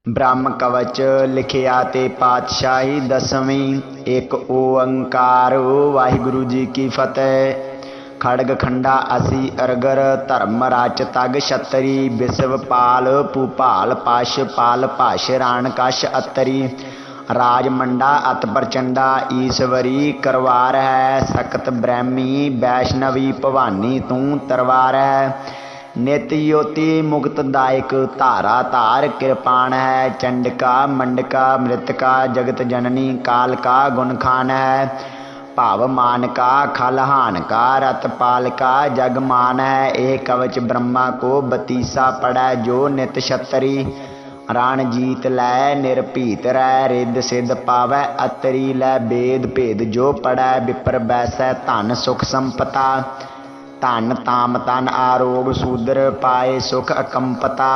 ब्रह्म कवच लिखिया ते पातशाही दसवीं। एक ओंकार वाहिगुरु जी की फतेह। खड़ग खंडा असी अरगर धर्म राच तग छतरी। विश्व पाल भूपाल पाश पाल पाश राण कश अतरी। राज मंडा अत प्रचंडा ईश्वरी करवार है। सकत ब्रह्मी वैष्णवी भवानी तू तरवार है। नित योति मुक्तदायक धारा धार कृपाण है। चंडिका मंडका मृतका जगत जननी काल का गुण खान है। भाव मान का खलहान का रत पाल का जग मान है। एक कवच ब्रह्मा को बतीसा पड़ै जो नित छतरी। रण जीत लै निरभीत रै रिद सिद्ध पावै अतरी। लै वेद भेद जो पड़ै विपर बैसै धन सुख संपता। धन ताम तन आरोग सूदर पाए सुख अकंपता।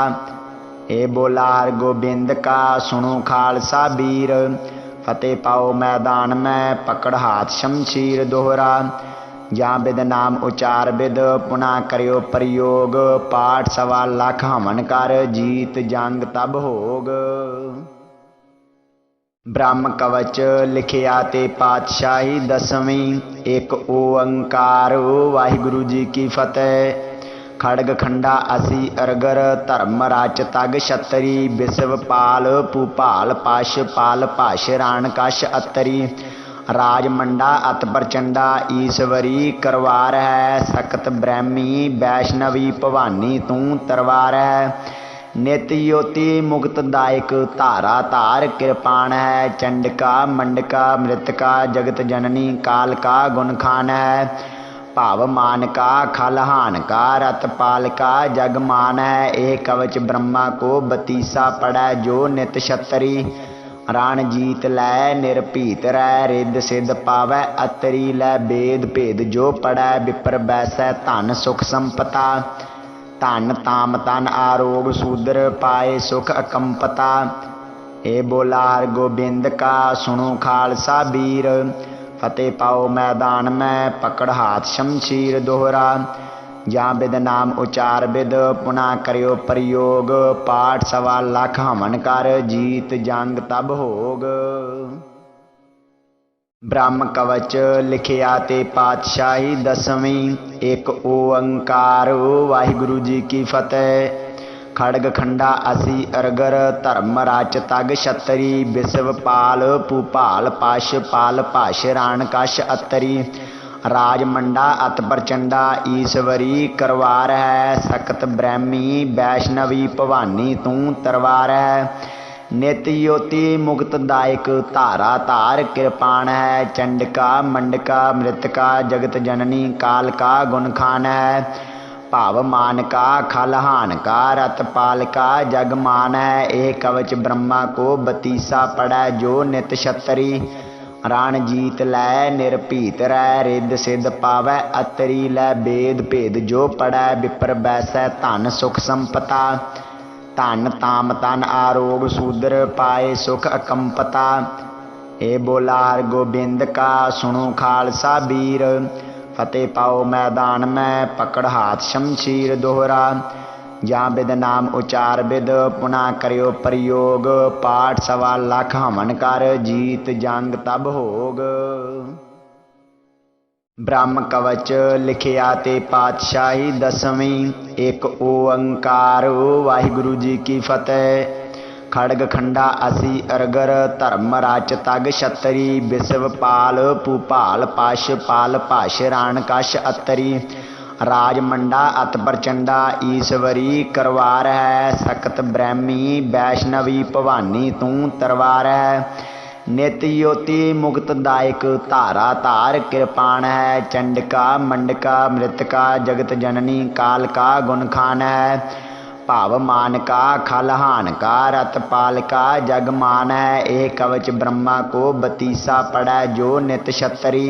ए बोला हर गोबिंद का सुनो खालसा वीर। फतेह पाओ मैदान में पकड़ हाथ शमशीर दोहरा। जहाँ बिद नाम उचार बिद पुनः करियो प्रयोग। पाठ सवा लख हमन कर जीत जंग तब होग। ब्रह्म कवच लिखिया ते पातशाही दसवीं। एक ओंकार वाहिगुरु जी की फतेह। खड़ग खंडा असी अरगर धर्म राच तग छतरी। विश्व पाल भूपाल पाश पाल पाश राण कश अतरी। राज मंडा अत प्रचंडा ईश्वरी करवार है। सकत ब्रह्मी वैष्णवी भवानी तू तरवार है। नित योति मुक्तदायक धारा धार कृपाण है। चंडिका मंडका मृतका जगत जननी काल का गुण खान है। भाव मान का खलहान का रत पाल का जग मान है। एक कवच ब्रह्मा को बतीसा पड़ै जो नित छतरी। रण जीत लै निरभीत रै रिद सिद्ध पावै अतरी। लै वेद भेद जो पड़ै विपर बैसै धन सुख संपता। धन ताम तन आरोग सूदर पाए सुख अकंपता। ए बोला हर गोबिंद का सुनो खालसा वीर। फतेह पाओ मैदान में पकड़ हाथ शमशीर दोहरा। जहाँ बिद नाम उचार बिद पुनः करियो प्रयोग। पाठ सवा लख हमन कर जीत जंग तब होग। ब्रह्म कवच लिखिया ते पातशाही दसवीं। एक ओंकार वाहिगुरु जी की फतेह। खड़ग खंडा असी अरगर धर्म राच तग छतरी। विश्व पाल भूपाल पाश पाल पाश राण कश अतरी। राज मंडा अत प्रचंडा ईश्वरी करवार है। सकत ब्रह्मी वैष्णवी भवानी तू तरवार है। नित योति मुक्तदायक धारा धार कृपाण है। चंडिका मंडका मृतका जगत जननी काल का गुण खान है। भाव मान का खलहान का रत पाल का जग मान है। एक कवच ब्रह्मा को बतीसा पड़ै जो नित छतरी। रण जीत लै निरभीत रै रिद सिद्ध पावै अतरी। लै वेद भेद जो पड़ै विपर बैसै धन सुख संपता। धन ताम तन आरोग सूदर पाए सुख अकंपता। ए बोला हर गोबिंद का सुनो खालसा वीर। फतेह पाओ मैदान में पकड़ हाथ शमशीर दोहरा। जहाँ बिद नाम उचार बिद पुनः करियो प्रयोग। पाठ सवा लख हमन कर जीत जंग तब होग। ब्रह्म कवच लिखिया ते पातशाही दसवीं। एक ओंकार वाहिगुरु जी की फतेह। खड़ग खंडा असी अरगर धर्म राच तग छतरी। विश्व पाल भूपाल पाश पाल पाश राण कश अतरी। राज मंडा अत प्रचंडा ईश्वरी करवार है। सकत ब्रह्मी वैष्णवी भवानी तू तरवार है। नित योति मुक्तदायक धारा धार कृपाण है। चंडिका मंडका मृतका जगत जननी काल का गुण खान है। भाव मान का खलहान का रत पाल का जग मान है। एक कवच ब्रह्मा को बतीसा पड़ै जो नित छतरी।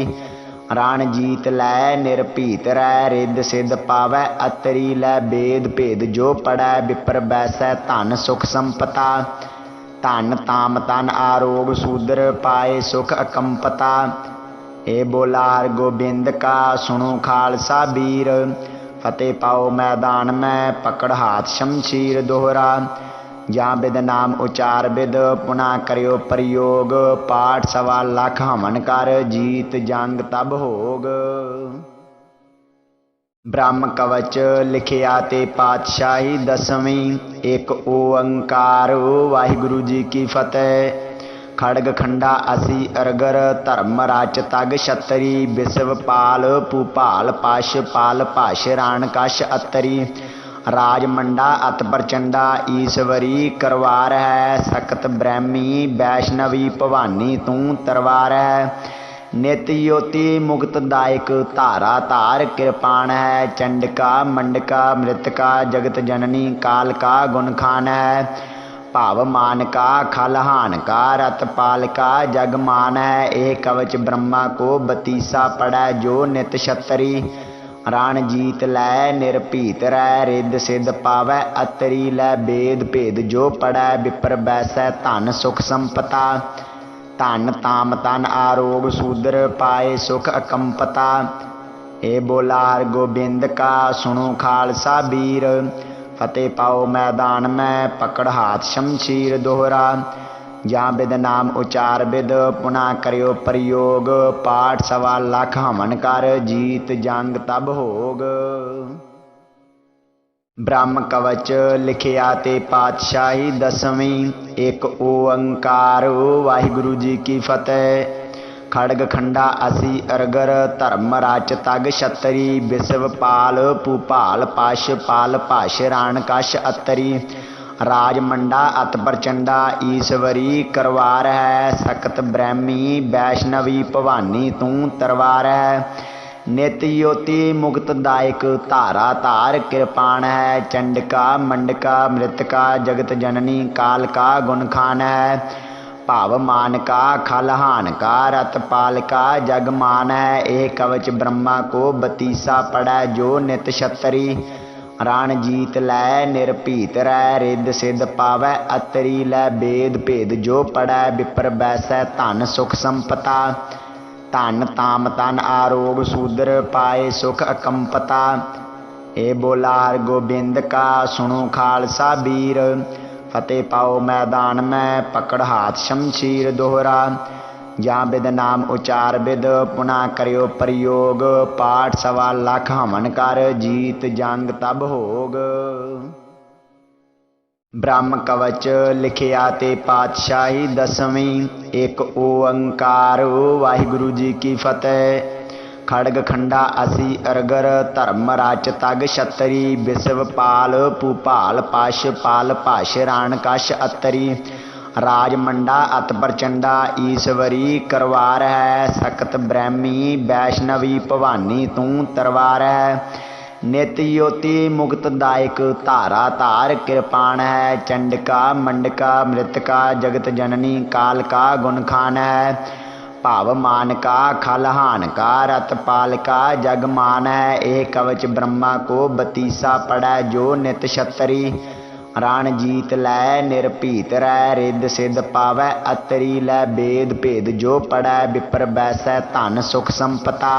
रण जीत लै निरभीत रै रिद सिद्ध पावै अतरी। लै वेद भेद जो पड़ै विपर बैसै धन सुख संपता। धन ताम तन आरोग सूदर पाए सुख अकंपता। ए बोला हर गोबिंद का सुनो खालसा वीर। फतेह पाओ मैदान में पकड़ हाथ शमशीर दोहरा। ਜਾਂ ਬਿਦ ਨਾਮ ਉਚਾਰ ਬਿਦ ਪੁਨਾ ਕਰਿਓ ਪ੍ਰਯੋਗ ਪਾਠ ਸਵਾ ਲੱਖ ਹਮਨ ਕਰ ਜੀਤ ਜੰਗ ਤਬ ਹੋਗ। ਬ੍ਰਹਮ ਕਵਚ ਲਿਖਿਆ ਤੇ ਪਾਤਸ਼ਾਹੀ ਦਸਵੀਂ ਇੱਕ ਓੰਕਾਰ ਵਾਹਿਗੁਰੂ ਜੀ ਕੀ ਫਤਿਹ। ਖੜਗ ਖੰਡਾ ਅਸੀ ਅਰਗਰ ਧਰਮ ਰਾਚ ਤਗ ਛਤਰੀ ਬਿਸਵ ਪਾਲ ਭੂਪਾਲ ਪਸ਼ ਪਾਲ ਭਾਸ਼ ਰਾਣ ਕਸ਼ ਅਤਰੀ ਰਾਜ ਮੰਡਾ ਅਤ ਪ੍ਰਚੰਡਾ ਈਸ਼ਵਰੀ ਕਰਵਾਰ ਹੈ ਸਖਤ ਬ੍ਰਹਮੀ ਵੈਸ਼ਨਵੀ ਭਵਾਨੀ ਤੂੰ ਤਰਵਾਰ ਹੈ ਨਿਤ ਯੋਤੀ ਮੁਕਤ ਦਾਇਕ ਧਾਰਾ ਧਾਰ ਕਿਰਪਾਨ ਹੈ ਚੰਡਕਾ ਮੰਡਕਾ ਮ੍ਰਿਤਕਾ ਜਗਤ ਜਨਨੀ ਕਾਲ ਕਾ ਗੁਣ ਖਾਨ ਹੈ ਭਾਵ मान का खलहान का रत पाल का जग मान है ਇਹ कवच ब्रह्मा को बतीसा पड़ै जो नित छतरी राण जीत लै निरभीत रै रिद सिद्ध पावै अतरी लै बेद भेद जो पड़ै विपर बैसै धन सुख संपता धन ताम तन आरोग सूदर पाए सुख अकंपता। ए बोला हर गोबिंद का सुनो खालसा बीर फतेह पाओ मैदान में पकड़ हाथ शमशीर दोहरा ਜਾਂ ਬਿਦ ਨਾਮ ਉਚਾਰ ਬਿਦ ਪੁਨਾ ਕਰਿਓ ਪ੍ਰਯੋਗ ਪਾਠ ਸਵਾ ਲੱਖ ਹਮਨ ਕਰ ਜੀਤ ਜੰਗ ਤਬ ਹੋਗ। ਬ੍ਰਹਮ ਕਵਚ ਲਿਖਿਆ ਤੇ ਪਾਤਸ਼ਾਹੀ ਦਸਵੀਂ ਇੱਕ ਓੰਕਾਰ ਵਾਹਿਗੁਰੂ ਜੀ ਕੀ ਫਤਿਹ। ਖੜਗ ਖੰਡਾ ਅਸੀ ਅਰਗਰ ਧਰਮ ਰਾਚ ਤਗ ਛਤਰੀ ਬਿਸਵ ਪਾਲ ਭੂਪਾਲ ਪਸ਼ ਪਾਲ ਭਾਸ਼ ਰਾਣ ਕਸ਼ ਅਤਰੀ ਰਾਜ ਮੰਡਾ ਅਤ ਪ੍ਰਚੰਡਾ ਈਸ਼ਵਰੀ ਕਰਵਾਰ ਹੈ ਸਖਤ ਬ੍ਰਹਮੀ ਵੈਸ਼ਨਵੀ ਭਵਾਨੀ ਤੂੰ ਤਰਵਾਰ ਹੈ ਨਿਤ ਯੋਤੀ ਮੁਕਤ ਦਾਇਕ ਧਾਰਾ ਧਾਰ ਕਿਰਪਾਨ ਹੈ ਚੰਡਕਾ ਮੰਡਕਾ ਮ੍ਰਿਤਕਾ ਜਗਤ ਜਨਨੀ ਕਾਲ ਕਾ ਗੁਣ ਖਾਨ ਹੈ ਭਾਵ मान का खलहान का रत पाल का जग मान है ਇਹ कवच ब्रह्मा को बतीसा पड़ै जो नित छतरी राण जीत लै निरभीत रै रिद सिद्ध पावै अतरी लै बेद भेद जो पड़ै विपर बैसै धन सुख संपता धन ताम तन आरोग सूदर पाए सुख अकंपता। ए बोला हर गोबिंद का सुनो खालसा बीर फतेह पाओ मैदान में पकड़ हाथ शमशीर दोहरा ਜਾਂ ਬਿਦ ਨਾਮ ਉਚਾਰ ਬਿਦ ਪੁਨਾ ਕਰਿਓ ਪ੍ਰਯੋਗ ਪਾਠ ਸਵਾ ਲੱਖ ਹਮਨ ਕਰ ਜੀਤ ਜੰਗ ਤਬ ਹੋਗ। ਬ੍ਰਹਮ ਕਵਚ ਲਿਖਿਆ ਤੇ ਪਾਤਸ਼ਾਹੀ ਦਸਵੀਂ ਇੱਕ ਓੰਕਾਰ ਵਾਹਿਗੁਰੂ ਜੀ ਕੀ ਫਤਿਹ। ਖੜਗ ਖੰਡਾ ਅਸੀ ਅਰਗਰ ਧਰਮ ਰਾਚ ਤਗ ਛਤਰੀ ਬਿਸਵ ਪਾਲ ਭੂਪਾਲ ਪਸ਼ ਪਾਲ ਭਾਸ਼ ਰਾਣ ਕਸ਼ ਅਤਰੀ ਰਾਜ ਮੰਡਾ ਅਤ ਪ੍ਰਚੰਡਾ ਈਸ਼ਵਰੀ ਕਰਵਾਰ ਹੈ ਸਖਤ ਬ੍ਰਹਮੀ ਵੈਸ਼ਨਵੀ ਭਵਾਨੀ ਤੂੰ ਤਰਵਾਰ ਹੈ ਨਿਤ ਯੋਤੀ ਮੁਕਤ ਦਾਇਕ ਧਾਰਾ ਧਾਰ ਕਿਰਪਾਨ ਹੈ ਚੰਡਕਾ ਮੰਡਕਾ ਮ੍ਰਿਤਕਾ ਜਗਤ ਜਨਨੀ ਕਾਲ ਕਾ ਗੁਣ ਖਾਨ ਹੈ ਭਾਵ मान का खलहान का रत पाल का जग मान है ਇਹ कवच ब्रह्मा को बतीसा पड़ै जो नित छतरी राण जीत लै निरभीत रै रिद सिद्ध पावै अतरी लै बेद भेद जो पड़ै विपर बैसै धन सुख संपता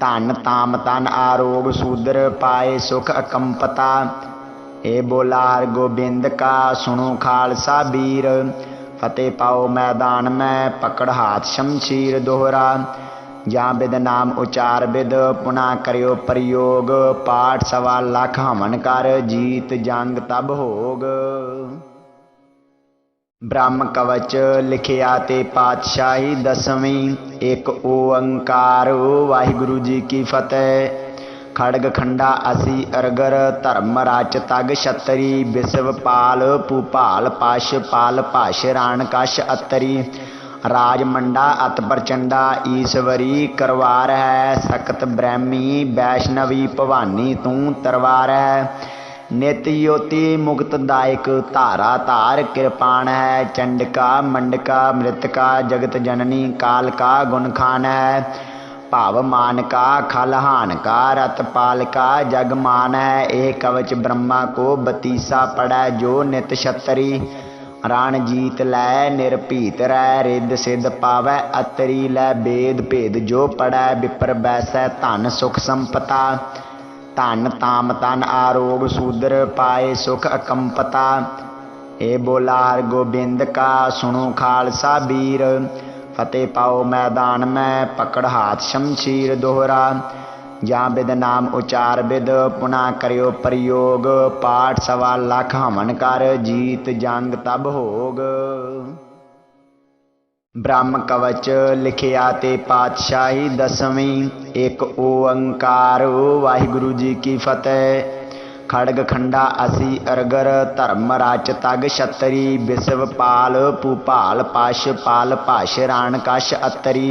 धन ताम तन आरोग सूदर पाए सुख अकंपता। ए बोला हर गोबिंद का सुनो खालसा बीर फतेह पाओ मैदान में पकड़ हाथ शमशीर दोहरा ਜਾਂ ਬਿਦ ਨਾਮ ਉਚਾਰ ਬਿਦ ਪੁਨਾ ਕਰਿਓ ਪ੍ਰਯੋਗ ਪਾਠ ਸਵਾ ਲੱਖ ਹਮਨ ਕਰ ਜੀਤ ਜੰਗ ਤਬ ਹੋਗ। ਬ੍ਰਹਮ ਕਵਚ ਲਿਖਿਆ ਤੇ ਪਾਤਸ਼ਾਹੀ ਦਸਵੀਂ ਇੱਕ ਓੰਕਾਰ ਵਾਹਿਗੁਰੂ ਜੀ ਕੀ ਫਤਿਹ। ਖੜਗ ਖੰਡਾ ਅਸੀ ਅਰਗਰ ਧਰਮ ਰਾਚ ਤਗ ਛਤਰੀ ਬਿਸਵ ਪਾਲ ਭੂਪਾਲ ਪਸ਼ ਪਾਲ ਭਾਸ਼ ਰਾਣ ਕਸ਼ ਅਤਰੀ ਰਾਜ ਮੰਡਾ ਅਤ ਪ੍ਰਚੰਡਾ ਈਸ਼ਵਰੀ ਕਰਵਾਰ ਹੈ ਸਖਤ ਬ੍ਰਹਮੀ ਵੈਸ਼ਨਵੀ ਭਵਾਨੀ ਤੂੰ ਤਰਵਾਰ ਹੈ ਨਿਤ ਯੋਤੀ ਮੁਕਤ ਦਾਇਕ ਧਾਰਾ ਧਾਰ ਕਿਰਪਾਨ ਹੈ ਚੰਡਕਾ ਮੰਡਕਾ ਮ੍ਰਿਤਕਾ ਜਗਤ ਜਨਨੀ ਕਾਲ ਕਾ ਗੁਣ ਖਾਨ ਹੈ ਭਾਵ मान का खलहान का रत पाल का जग मान है ਇਹ कवच ब्रह्मा को बतीसा पड़ै जो नित छतरी राण जीत लै निरभीत रै रिद सिद्ध पावै अतरी लै बेद भेद जो पड़ै विपर बैसै धन सुख संपता धन ताम तन आरोग सूदर पाए सुख अकंपता। ए बोला हर गोबिंद का सुनो खालसा वीर। फतेह पाओ मैदान में पकड़ हाथ शमशीर दोहरा। जहाँ विद नाम उचार विद पुनः करियो प्रयोग। पाठ 1.25 लाख हमन कर जीत जंग तब होग। ब्रह्म कवच लिखिया ते पातशाही 10वीं। एक ओंकार वाहिगुरु जी की फतेह। खड़ग खंडा असी अरगर धर्म राच तग छतरी। विश्व पाल भूपाल पाश पाल पाश राण कश अतरी।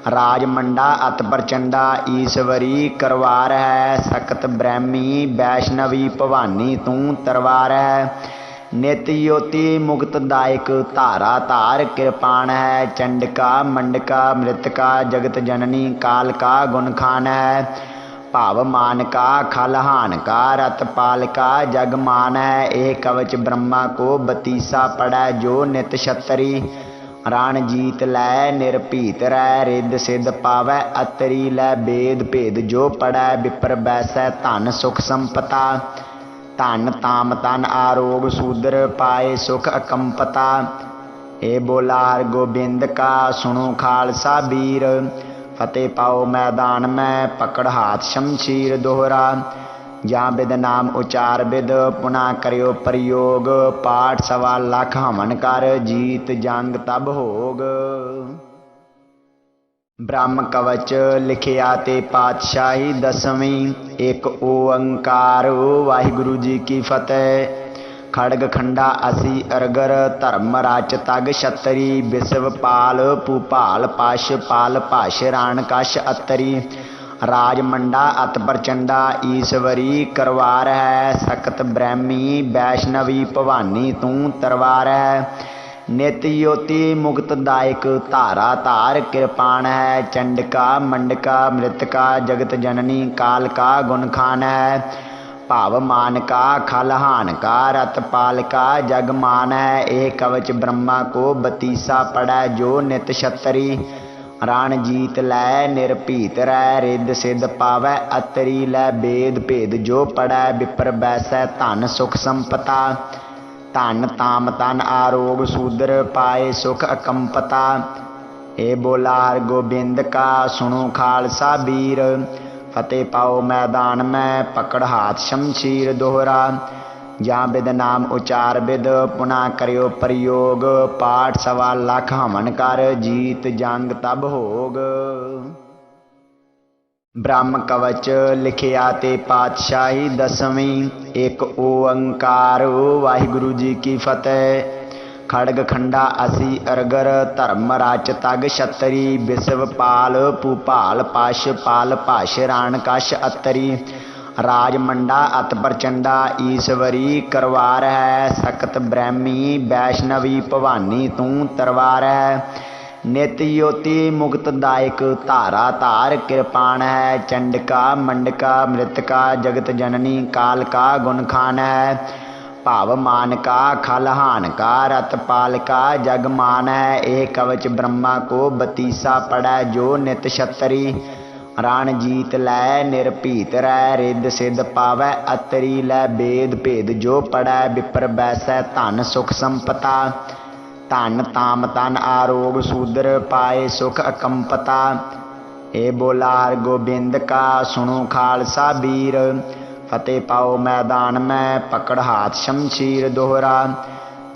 राज मंडा अत प्रचंडा ईश्वरी करवार है। सख्त ब्रह्मी वैष्णवी भवानी तू तरवार है। नित योति मुक्तदायक धारा धार कृपाण है। चंडिका मंडका मृतका जगत जननी काल का गुण खान है। भाव मान का खलहान का रत पाल का जग मान है। एक कवच ब्रह्मा को 32 पड़ै जो नित छतरी। रण जीत लै निरभीत रै रिद सिद्ध पावै अतरी। लै वेद भेद जो पड़ै विपर बैसै धन सुख संपता। धन ताम तन आरोग सूदर पाए सुख अकंपता। ए बोला हर गोबिंद का सुनो खालसा वीर। फतेह पाओ मैदान में पकड़ हाथ शमशीर दोहरा। जहाँ विद नाम उचार विद पुनः करियो प्रयोग। पाठ 1.25 लाख हमन कर जीत जंग तब होग। ब्रह्म कवच लिखिया ते पातशाही 10वीं। एक ओंकार वाहिगुरु जी की फतेह। खड़ग खंडा असी अरगर धर्म राच तग छतरी। विश्व पाल भूपाल पाश पाल पाश राण कश अतरी। राज मंडा अत प्रचंडा ईश्वरी करवार है। सख्त ब्रह्मी वैष्णवी भवानी तू तरवार है। नित योति मुक्तदायक धारा धार कृपाण है। चंडिका मंडका मृतका जगत जननी काल का गुण खान है। भाव मान का खलहान का रत पाल का जग मान है। एक कवच ब्रह्मा को 32 पड़ै जो नित छतरी। रण जीत लै निरभीत रै रिद सिद्ध पावै अतरी। लै वेद भेद जो पड़ै विपर बैसै धन सुख संपता। धन ताम तन आरोग सूदर पाए सुख अकंपता। ए बोला हर गोबिंद का सुनो खालसा वीर। फतेह पाओ मैदान में पकड़ हाथ शमशीर दोहरा। जहाँ विद नाम उचार विद पुनः करियो प्रयोग। पाठ 1.25 लाख हमन कर जीत जंग तब होग। ब्रह्म कवच लिखिया ते पातशाही 10वीं। एक ओंकार वाहिगुरु जी की फतेह। खड़ग खंडा असी अरगर धर्म राच तग छतरी। विश्व पाल भूपाल पाश पाल पाश राण कश अतरी। राज मंडा अत प्रचंडा ईश्वरी करवार है। सख्त ब्रह्मी वैष्णवी भवानी तू तरवार है। नित योति मुक्तदायक धारा धार कृपाण है। चंडिका मंडका मृतका जगत जननी काल का गुण खान है। भाव मान का खलहान का रत पाल का जग मान है। एक कवच ब्रह्मा को 32 पड़ै जो नित छतरी। रण जीत लै निरभीत रै रिद सिद्ध पावै अतरी। लै वेद भेद जो पड़ै विपर बैसै धन सुख संपता। धन ताम तन आरोग सूदर पाए सुख अकंपता। ए बोला हर गोबिंद का सुनो खालसा वीर। फतेह पाओ मैदान में पकड़ हाथ शमशीर दोहरा।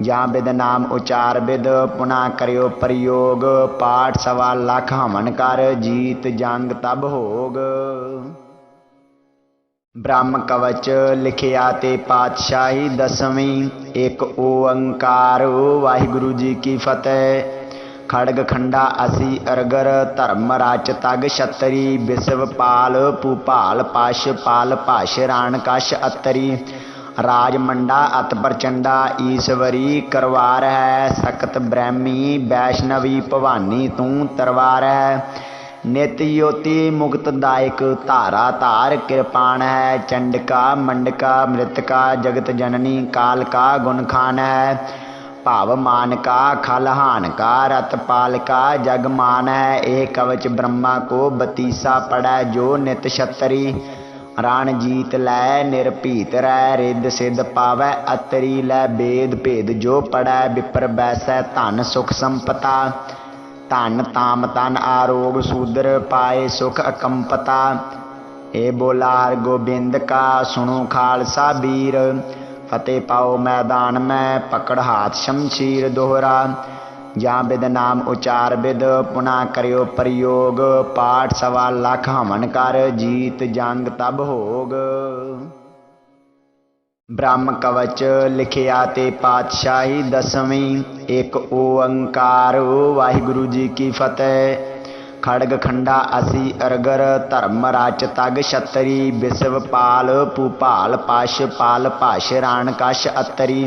जहाँ विद नाम उचार विद पुनः करियो प्रयोग। पाठ 1.25 लाख हमन कर जीत जंग तब होग। ब्रह्म कवच लिखिया ते पातशाही 10वीं। एक ओंकार वाहिगुरु जी की फतेह। खड़ग खंडा असी अरगर धर्म राच तग छतरी। विश्व पाल भूपाल पाश पाल पाश राण कश अतरी। राज मंडा अत प्रचंडा ईश्वरी करवार है। सख्त ब्रह्मी वैष्णवी भवानी तू तरवार है। नित योति मुक्तदायक धारा धार कृपाण है। चंडिका मंडका मृतका जगत जननी काल का गुण खान है। भाव मान का खलहान का रत पाल का जग मान है। एक कवच ब्रह्मा को 32 पड़ै जो नित छतरी। राण जीत लै निरभीत रै रिद सिद्ध पावै अतरी लै बेद भेद जो पढ़ै विपर बैसै धन सुख संपता धन ताम तन आरोग सूदर पाए सुख अकंपता। ए बोला हर गोबिंद का सुनो खालसा वीर फतेह पाओ मैदान में पकड़ हाथ शमशीर दोहरा जहाँ बिद नाम उचार बिद पुनः करियो प्रयोग पाठ 1.25 लाख हमन कर जीत जंग तब होग। ब्रह्म कवच लिखिया ते पातशाही 10वीं एक ओंकार वाहिगुरु जी की फतेह। खड़ग खंडा असी अरगर धर्म राच तग छतरी विश्व पाल भूपाल पाश पाल पाश राण कश अतरी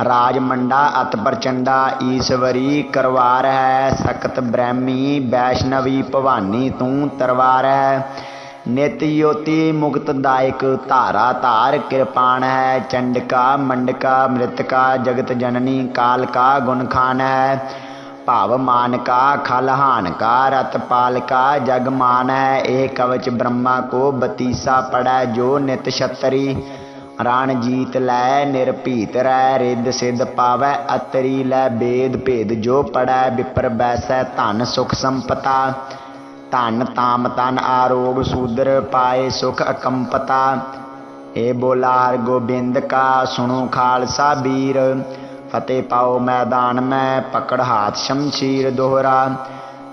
राज मंडा अत प्रचंडा ईश्वरी करवार है सकत ब्रह्मी वैष्णवी भवानी तू तरवार है। नित योति मुक्त दायक धारा धार कृपाण है चंडिका मंडका मृतका जगत जननी काल का गुण खान है भाव मान का खलहान का रत पाल का जग मान है। ए कवच ब्रह्मा को बतीसा पड़ै जो नित छतरी राण जीत लै निरभीत रै रिद सिद्ध पावै अतरी लै बेद भेद जो पढ़ै विपर बैसै धन सुख संपता धन ताम तन आरोग सूदर पाए सुख अकंपता। ए बोला हर गोबिंद का सुनो खालसा वीर फतेह पाओ मैदान में पकड़ हाथ शमशीर दोहरा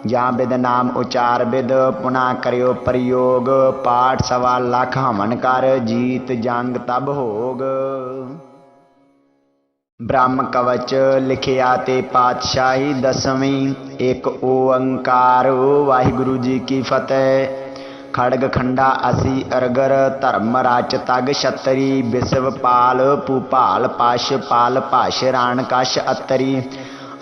जहाँ बिद नाम उचार बिद पुनः करियो प्रयोग पाठ 1.25 लाख हमन कर जीत जंग तब होग। ब्रह्म कवच लिखिया ते पातशाही 10वीं एक ओंकार वाहिगुरु जी की फतेह। खड़ग खंडा असी अरगर धर्म राच तग छतरी विश्व पाल भूपाल पाश पाल पाश राण कश अतरी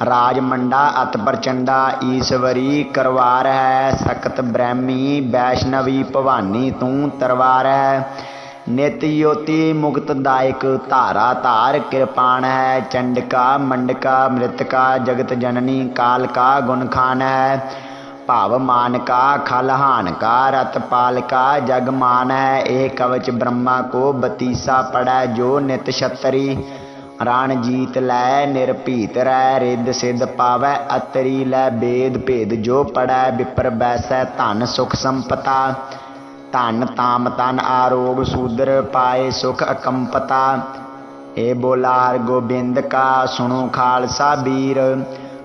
राज मंडा अत प्रचंडा ईश्वरी करवार है सकत ब्रह्मी वैष्णवी भवानी तू तरवार है। नित योति मुक्त दायक धारा धार कृपाण है चंडिका मंडका मृतका जगत जननी काल का गुण खान है भाव मान का खलहान का रत पाल का जग मान है। ए कवच ब्रह्मा को बतीसा पड़ै जो नित छतरी राण जीत लै निरभीत रै रिद सिद्ध पावै अतरी लै बेद भेद जो पढ़ै विपर बैसै धन सुख संपता धन ताम तन आरोग सूदर पाए सुख अकंपता। ए बोला हर गोबिंद का सुनो खालसा वीर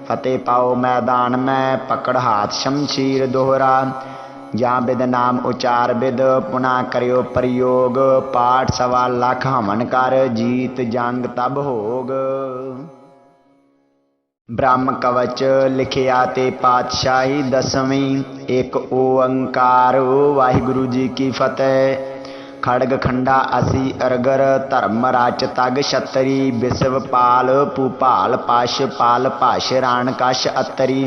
फतेह पाओ मैदान में पकड़ हाथ शमशीर दोहरा जहाँ बिद नाम उचार बिद पुनः करियो प्रयोग पाठ 1.25 लाख हमन कर जीत जंग तब होग। ब्रह्म कवच लिखिया ते पातशाही 10वीं एक ओंकार वाहिगुरु जी की फतेह। खड़ग खंडा असी अरगर धर्म राच तग छतरी विश्व पाल भूपाल पाश पाल पाश राण कश अतरी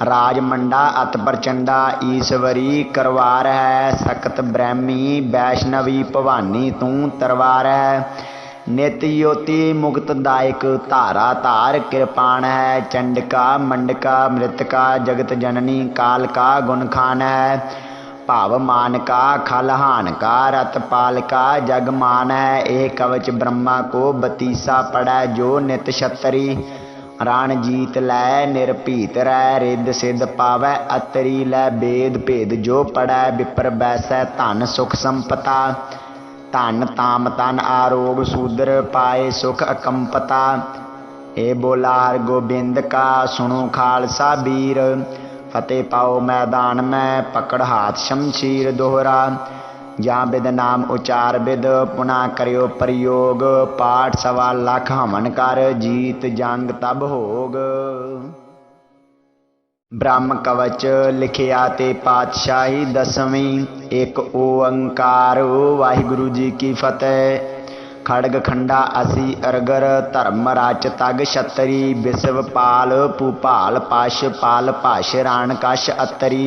राज मंडा अत प्रचंडा ईश्वरी करवार है सकत ब्रह्मी वैष्णवी भवानी तू तरवार है। नित योति मुक्त दायक धारा धार कृपाण है चंडिका मंडका मृतका जगत जननी काल का गुण खान है भाव मान का खलहान का रत पाल का जग मान है। ए कवच ब्रह्मा को बतीसा पड़ै जो नित छतरी राण जीत लै निरभीत रै रिद सिद्ध पावै अतरी लै बेद भेद जो पढ़ै विपर बैसै धन सुख संपता धन ताम तन आरोग सूदर पाए सुख अकंपता। ए बोला हर गोबिंद का सुनो खालसा वीर फतेह पाओ मैदान में पकड़ हाथ शमशीर दोहरा जहाँ बिद नाम उचार बिद पुनः करियो प्रयोग पाठ 1.25 लाख हमन कर जीत जंग तब होग। ब्रह्म कवच लिखिया ते पातशाही 10वीं एक ओंकार वाहिगुरु जी की फतेह। खड़ग खंडा असी अरगर धर्म राच तग छतरी विश्व पाल भूपाल पाश पाल पाश राण कश अतरी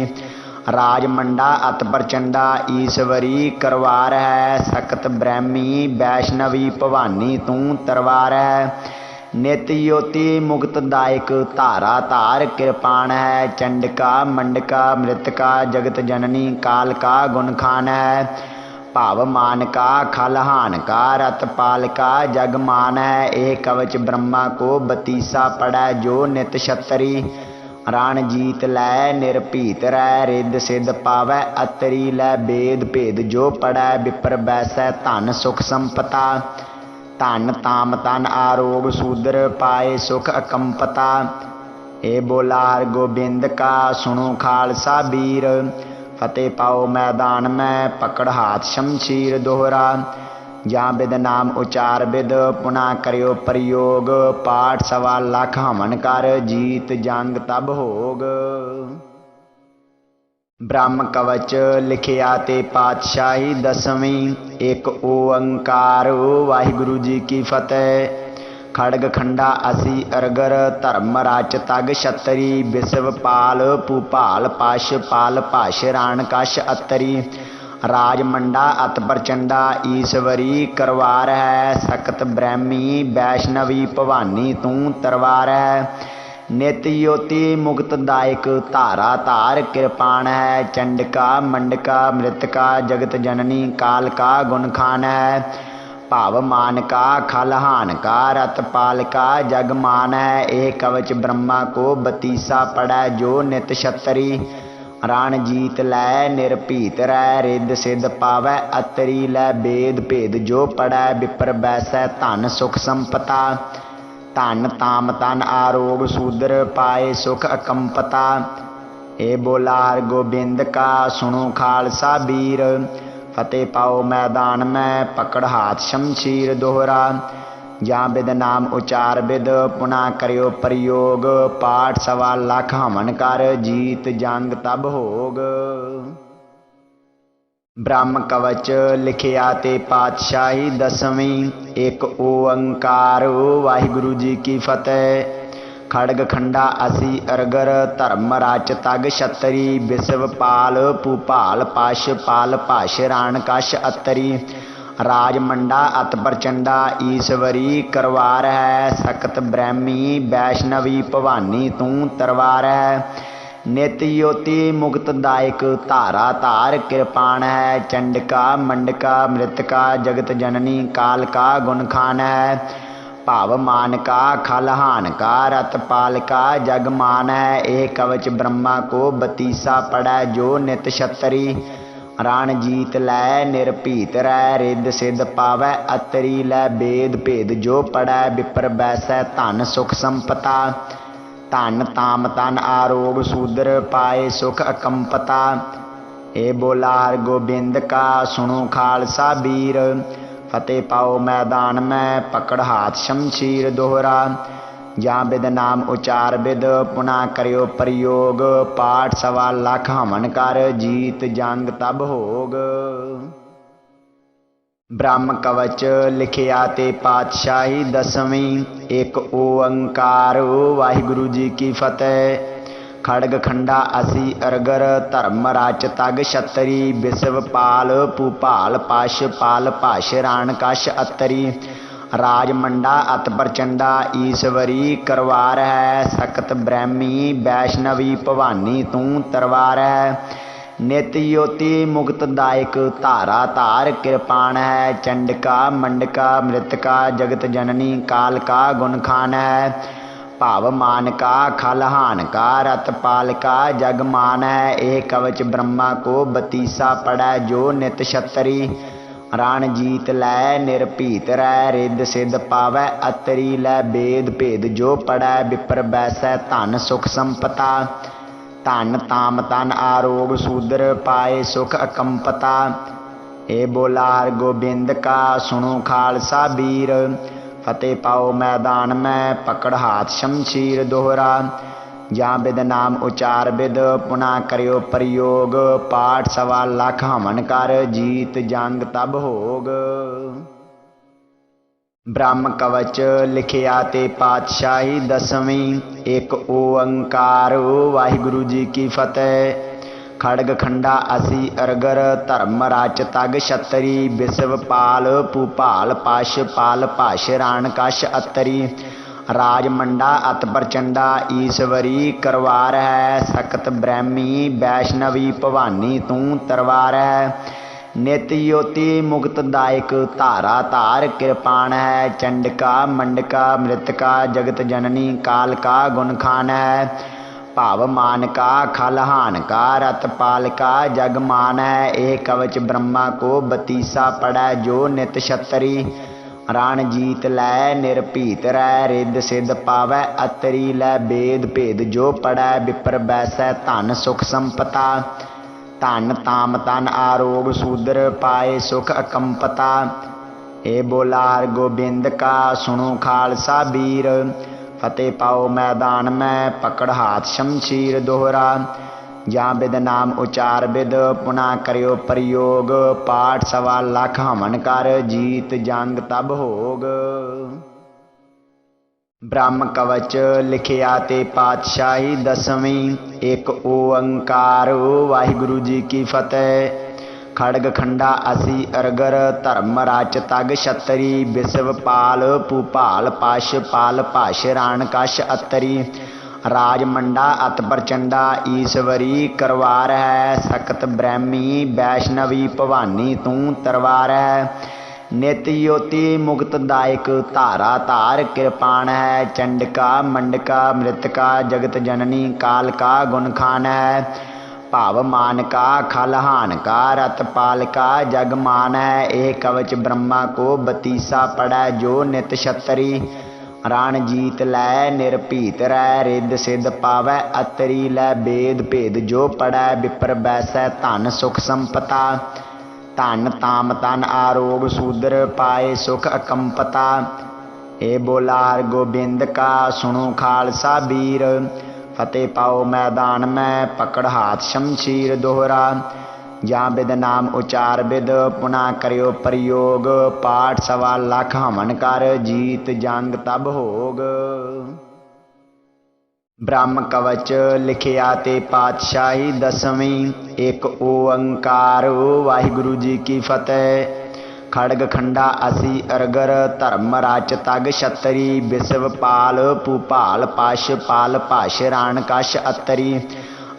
राज मंडा अत प्रचंडा ईश्वरी करवार है सकत ब्रह्मी वैष्णवी भवानी तू तरवार है। नित योति मुक्त दायक धारा धार कृपाण है चंडिका मंडका मृतका जगत जननी काल का गुण खान है भाव मान का खल हान का रत पाल का जग मान है। ए कवच ब्रह्मा को बतीसा पड़ै जो नित छतरी। रण जीत लै निरभीत रै रिद सिद्ध पावै अतरी। लै वेद भेद जो पड़ै विपर बैसै धन सुख संपता। धन ताम तन आरोग सूदर पाए सुख अकंपता। ए बोला हर गोबिंद का सुनो खालसा वीर। फतेह पाओ मैदान में पकड़ हाथ शमशीर दोहरा। जहाँ बिद नाम उचार बिद पुनः करियो प्रयोग। पाठ सवा लाख हमन कर जीत जंग तब होग। ब्रह्म कवच लिखिया ते पातशाही दसवीं। एक ओंकार वाहिगुरु जी की फतेह। खड़ग खंडा असी अरगर धर्म राच तग छतरी। विश्व पाल भूपाल पाश पाल पाश राण कश अतरी। राज मंडा अत प्रचंडा ईश्वरी करवार है। सकत ब्रह्मी वैष्णवी भवानी तू तरवार है। नित योति मुक्तदायक धारा धार कृपाण है। चंडिका मंडका मृतका जगत जननी काल का गुण खान है। भाव मान का खल हान का रत पाल का जग मान है। ए कवच ब्रह्मा को बतीसा पड़ै जो नित छतरी। रण जीत लै निरभीत रै रिद सिद्ध पावै अतरी। लै वेद भेद जो पड़ै विपर बैसै धन सुख संपता। धन ताम तन आरोग सूदर पाए सुख अकंपता। ए बोला हर गोबिंद का सुनो खालसा वीर। फतेह पाओ मैदान में पकड़ हाथ शमशीर दोहरा। जहाँ बिद नाम उचार बिद पुनः करियो प्रयोग। पाठ सवा लाख हमन कर जीत जंग तब होग। ब्रह्म कवच लिखिया ते पातशाही दसवीं। एक ओंकार वाहिगुरु जी की फतेह। खड़ग खंडा असी अरगर धर्म राच तग छतरी। विश्व पाल भूपाल पाश पाल पाश राण कश अतरी। राज मंडा अत प्रचंडा ईश्वरी करवार है। सकत ब्रह्मी वैष्णवी भवानी तू तरवार है। नित योति मुक्तदायक धारा धार कृपाण है। चंडिका मंडका मृतका जगत जननी काल का गुण खान है। भाव मान का खल हान का रत पाल का जग मान है। ए कवच ब्रह्मा को बतीसा पड़ै जो नित छतरी। रण जीत लै निरभीत रै रिद सिद्ध पावै अतरी। लै वेद भेद जो पड़ै विपर बैसै धन सुख संपता। धन ताम तन आरोग सूदर पाए सुख अकंपता। ए बोला हर गोबिंद का सुनो खालसा वीर। फतेह पाओ मैदान में पकड़ हाथ शमशीर दोहरा। जहाँ बिद नाम उचार बिद पुनः करियो प्रयोग। पाठ सवा लाख हमन कर जीत जंग तब होग। ब्रह्म कवच लिखिया ते पातशाही दसवीं। एक ओंकार वाहिगुरु जी की फतेह। खड़ग खंडा असी अरगर धर्म राच तग छतरी। विश्व पाल भूपाल पाश पाल पाश राण कश अतरी। राज मंडा अत प्रचंडा ईश्वरी करवार है। सकत ब्रह्मी वैष्णवी भवानी तू तरवार है। नित योति मुक्तदायक धारा धार कृपाण है। चंडिका मंडका मृतका जगत जननी काल का गुण खान है। भाव मान का खल हान का रत पाल का जग मान है। ए कवच ब्रह्मा को बतीसा पड़ै जो नित छतरी। रण जीत लै निरभीत रै रिद सिद्ध पावै अतरी। लै वेद भेद जो पड़ै विपर बैसै धन सुख संपता। धन ताम तन आरोग सूदर पाए सुख अकंपता। ए बोला हर गोबिंद का सुनो खालसा वीर। फतेह पाओ मैदान में पकड़ हाथ शमशीर दोहरा। जहाँ बिद नाम उचार बिद पुनः करियो प्रयोग। पाठ सवा लाख हमन कर जीत जंग तब होग। ब्रह्म कवच लिखिया ते पातशाही दसवीं। एक ओंकार वाहिगुरु जी की फतेह। खड़ग खंडा असी अरगर धर्म राच तग छतरी। विश्व पाल भूपाल पाश पाल पाश राण कश अतरी। राज मंडा अत प्रचंडा ईश्वरी करवार है। सकत ब्रह्मी वैष्णवी भवानी तू तरवार है। नित योति मुक्तदायक धारा धार कृपाण है। चंडिका मंडका मृतका जगत जननी काल का गुण खान है। भाव मान का खलहान का रत पाल का जग मान है। एक कवच ब्रह्मा को बतीसा पड़ै जो नित छतरी। रण जीत लै निरभीत रै रिद सिद्ध पावै अतरी। लै वेद भेद जो पढ़ै विपर बैसै धन सुख संपता। धन ताम तन आरोग सूदर पाए सुख अकंपता। ए बोला हर गोबिंद का सुनो खालसा वीर। फतेह पाओ मैदान में पकड़ हाथ शमशीर दोहरा। जहाँ बिद नाम उचार बिद पुना करियो प्रयोग। पाठ 1.25 लाख हमन कर जीत जंग तब होग। ब्रह्म कवच लिखिया ते पातशाही 10वीं। एक ओंकार वाहिगुरु जी की फतेह। खड़ग खंडा असी अरगर धर्म राच तग छतरी। विश्व पाल भूपाल पाश पाल पाश राण कश अतरी। राज मंडा अत प्रचंडा ईश्वरी करवार है। सकत ब्रह्मी वैष्णवी भवानी तू तरवार है। नित योति मुक्तदायक धारा धार कृपाण है। चंडिका मंडका मृतका जगत जननी काल का गुण खान है। भाव मान का खलहान का रत पाल का जग मान है। एक कवच ब्रह्मा को बतीसा पड़ै जो नित छतरी। रण जीत लै निरभीत रै रिद सिद्ध पावै अतरी। लै वेद भेद जो पढ़ै विपर बैसै धन सुख संपता। धन ताम तन आरोग सूदर पाए सुख अकंपता। ए बोला हर गोबिंद का सुनो खालसा वीर। फतेह पाओ मैदान में पकड़ हाथ शमशीर दोहरा। जहाँ बिद नाम उचार बिद पुना करियो प्रयोग। पाठ 1.25 लाख हमन कर जीत जंग तब होग। ब्रह्म कवच लिखिया ते पातशाही 10वीं। एक ओंकार वाहिगुरु जी की फतेह। खड़ग खंडा असी अरगर धर्म राच तग छतरी। विश्व पाल भूपाल पाश पाल पाश राण कश अतरी।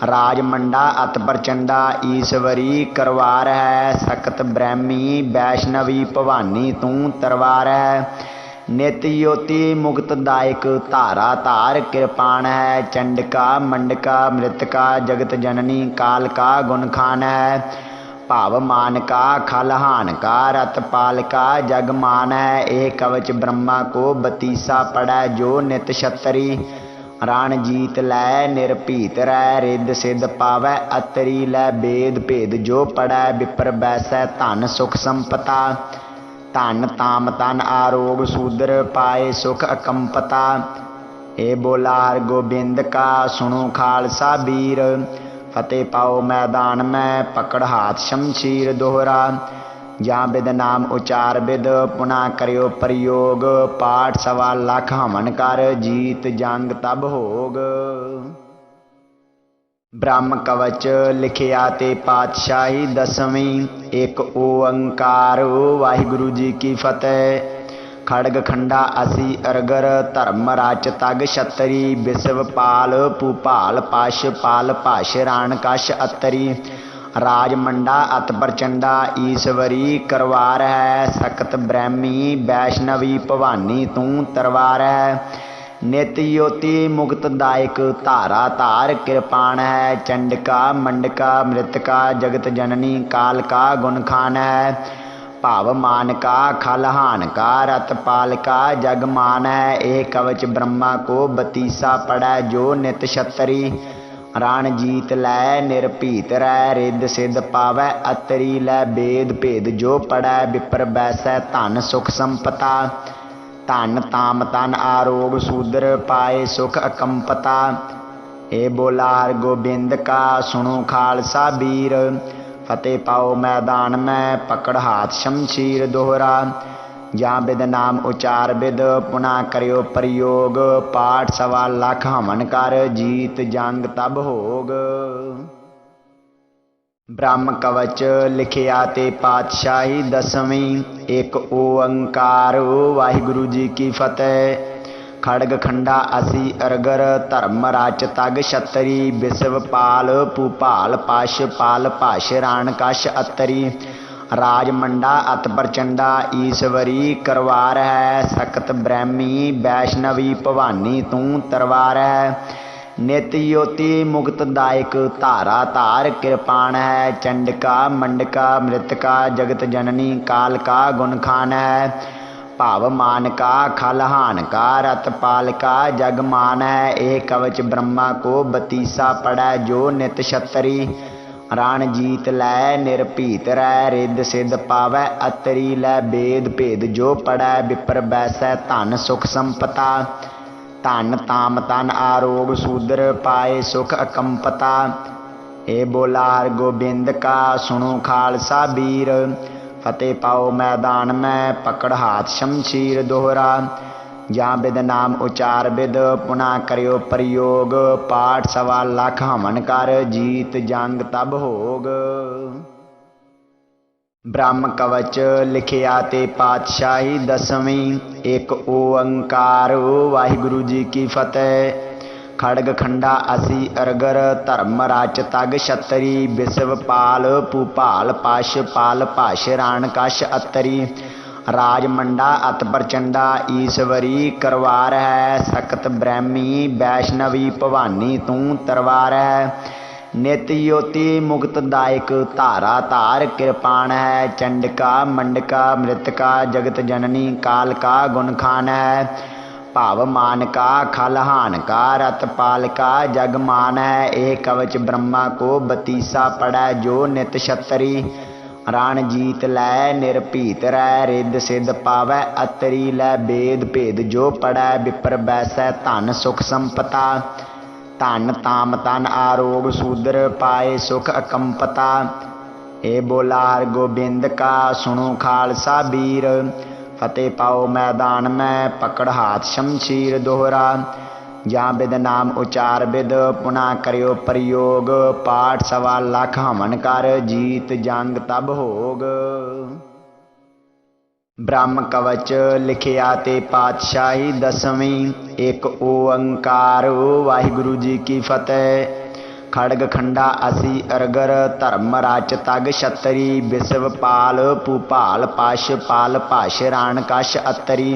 राज मंडा अत प्रचंडा ईश्वरी करवार है। सकत ब्रह्मी वैष्णवी भवानी तू तरवार है। नित योति मुक्तदायक धारा धार कृपाण है। चंडिका मंडका मृतका जगत जननी काल का गुण खान है। भाव मान का खलहान का रत पाल का जग मान है। एक कवच ब्रह्मा को बतीसा पड़ै जो नित छतरी। रण जीत लै निरभीत रै रिद सिद्ध पावै अतरी। लै वेद भेद जो पढ़ै विपर बैसै धन सुख संपता। धन ताम तन आरोग सूदर पाए सुख अकंपता। ए बोला हर गोबिंद का सुनो खालसा वीर। फतेह पाओ मैदान में पकड़ हाथ शमशीर दोहरा। जहाँ बिद नाम उचार बिद पुना करियो प्रयोग। पाठ 1.25 लाख हमन कर जीत जंग तब होग। ब्रह्म कवच लिखिया ते पातशाही 10वीं। एक ओंकार वाहिगुरु जी की फतेह। खड़ग खंडा असी अरगर धर्म राच तग छतरी। विश्व पाल भूपाल पाश पाल पाश राण कश अतरी। राज मंडा अत प्रचंडा ईश्वरी करवार है। सकत ब्रह्मी वैष्णवी भवानी तू तरवार है। नित योति मुक्तदायक धारा धार कृपाण है। चंडिका मंडका मृतका जगत जननी काल का गुण खान है। भाव मान का खलहान का रत पाल का जग मान है। एक कवच ब्रह्मा को बतीसा पड़ै जो नित छतरी। रण जीत लै निरभीत रै रिद सिद्ध पावै अतरी। लै वेद भेद जो पढ़ै विपर बैसै धन सुख संपता। धन ताम तन आरोग सूदर पाए सुख अकंपता। ए बोला हर गोबिंद का सुनो खालसा वीर। फतेह पाओ मैदान में पकड़ हाथ शमशीर दोहरा। जहाँ बिद नाम उचार बिद पुना करियो प्रयोग। पाठ 1.25 लाख हमन कर जीत जंग तब होग। ब्रह्म कवच लिखिया ते पातशाही 10वीं। एक ओंकार वाहिगुरु जी की फतेह। खड़ग खंडा असी अरगर धर्म राच तग छतरी। विश्व पाल भूपाल पाश पाल पाश राण कश अतरी। राज मंडा अत प्रचंडा ईश्वरी करवार है। सकत ब्रह्मी वैष्णवी भवानी तू तरवार है। नित योति मुक्तदायक धारा धार कृपाण है। चंडिका मंडका मृतका जगत जननी काल का गुण खान है। भाव मान का खलहान का रत पाल का जग मान है। एक कवच ब्रह्मा को बतीसा पड़ै जो नित छतरी। रण जीत लै निरभीत रै रिद सिद्ध पावै अतरी। लै वेद भेद जो पड़ै विपर बैसै धन सुख संपता। धन ताम तन आरोग शूद्र पाए सुख अकंपता। ए बोला हर गोबिंद का सुनो खालसा वीर। फतेह पाओ मैदान में पकड़ हाथ शमशीर दोहरा। जहाँ विद नाम उचार विद पुनः करियो प्रयोग। पाठ 1.25 लाख हमन कर जीत जंग तब होग। ब्रह्म कवच लिखिया ते पातशाही 10वीं। एक ओंकार वाहिगुरु जी की फतेह। खड़ग खंडा असी अरगर धर्म राच तग छतरी। विश्व पाल भूपाल पाश पाल पाश राण कश अतरी। राज मंडा अत प्रचंडा ईश्वरी करवार है। सकत ब्रह्मी वैष्णवी भवानी तू तरवार है। नित योति मुक्तदायक धारा धार कृपाण है। चंडिका मंडका मृतका जगत जननी काल का गुण खान है। भाव मान का खलहान का रत पाल का जग मान है। एक कवच ब्रह्मा को बतीसा पड़ै जो नित छतरी। रण जीत लै निरभीत रै रिद सिद्ध पावै अतरी। लै वेद भेद जो पड़ै विपर बैसै धन सुख संपता। धन ताम तन आरोग शूद्र पाए सुख अकंपता। ए बोला हर गोबिंद का सुनो खालसा वीर। फतेह पाओ मैदान में पकड़ हाथ शमशीर दोहरा। जहाँ विद नाम उचार विद पुनः करियो प्रयोग। पाठ 1.25 लाख हमन कर जीत जंग तब होग। ब्रह्म कवच लिखिया ते पातशाही 10वीं। एक ओंकार वाहिगुरु जी की फतेह। खड़ग खंडा असी अरगर धर्म राच तग छतरी। विश्व पाल भूपाल पाश पाल पाश राण कश अतरी।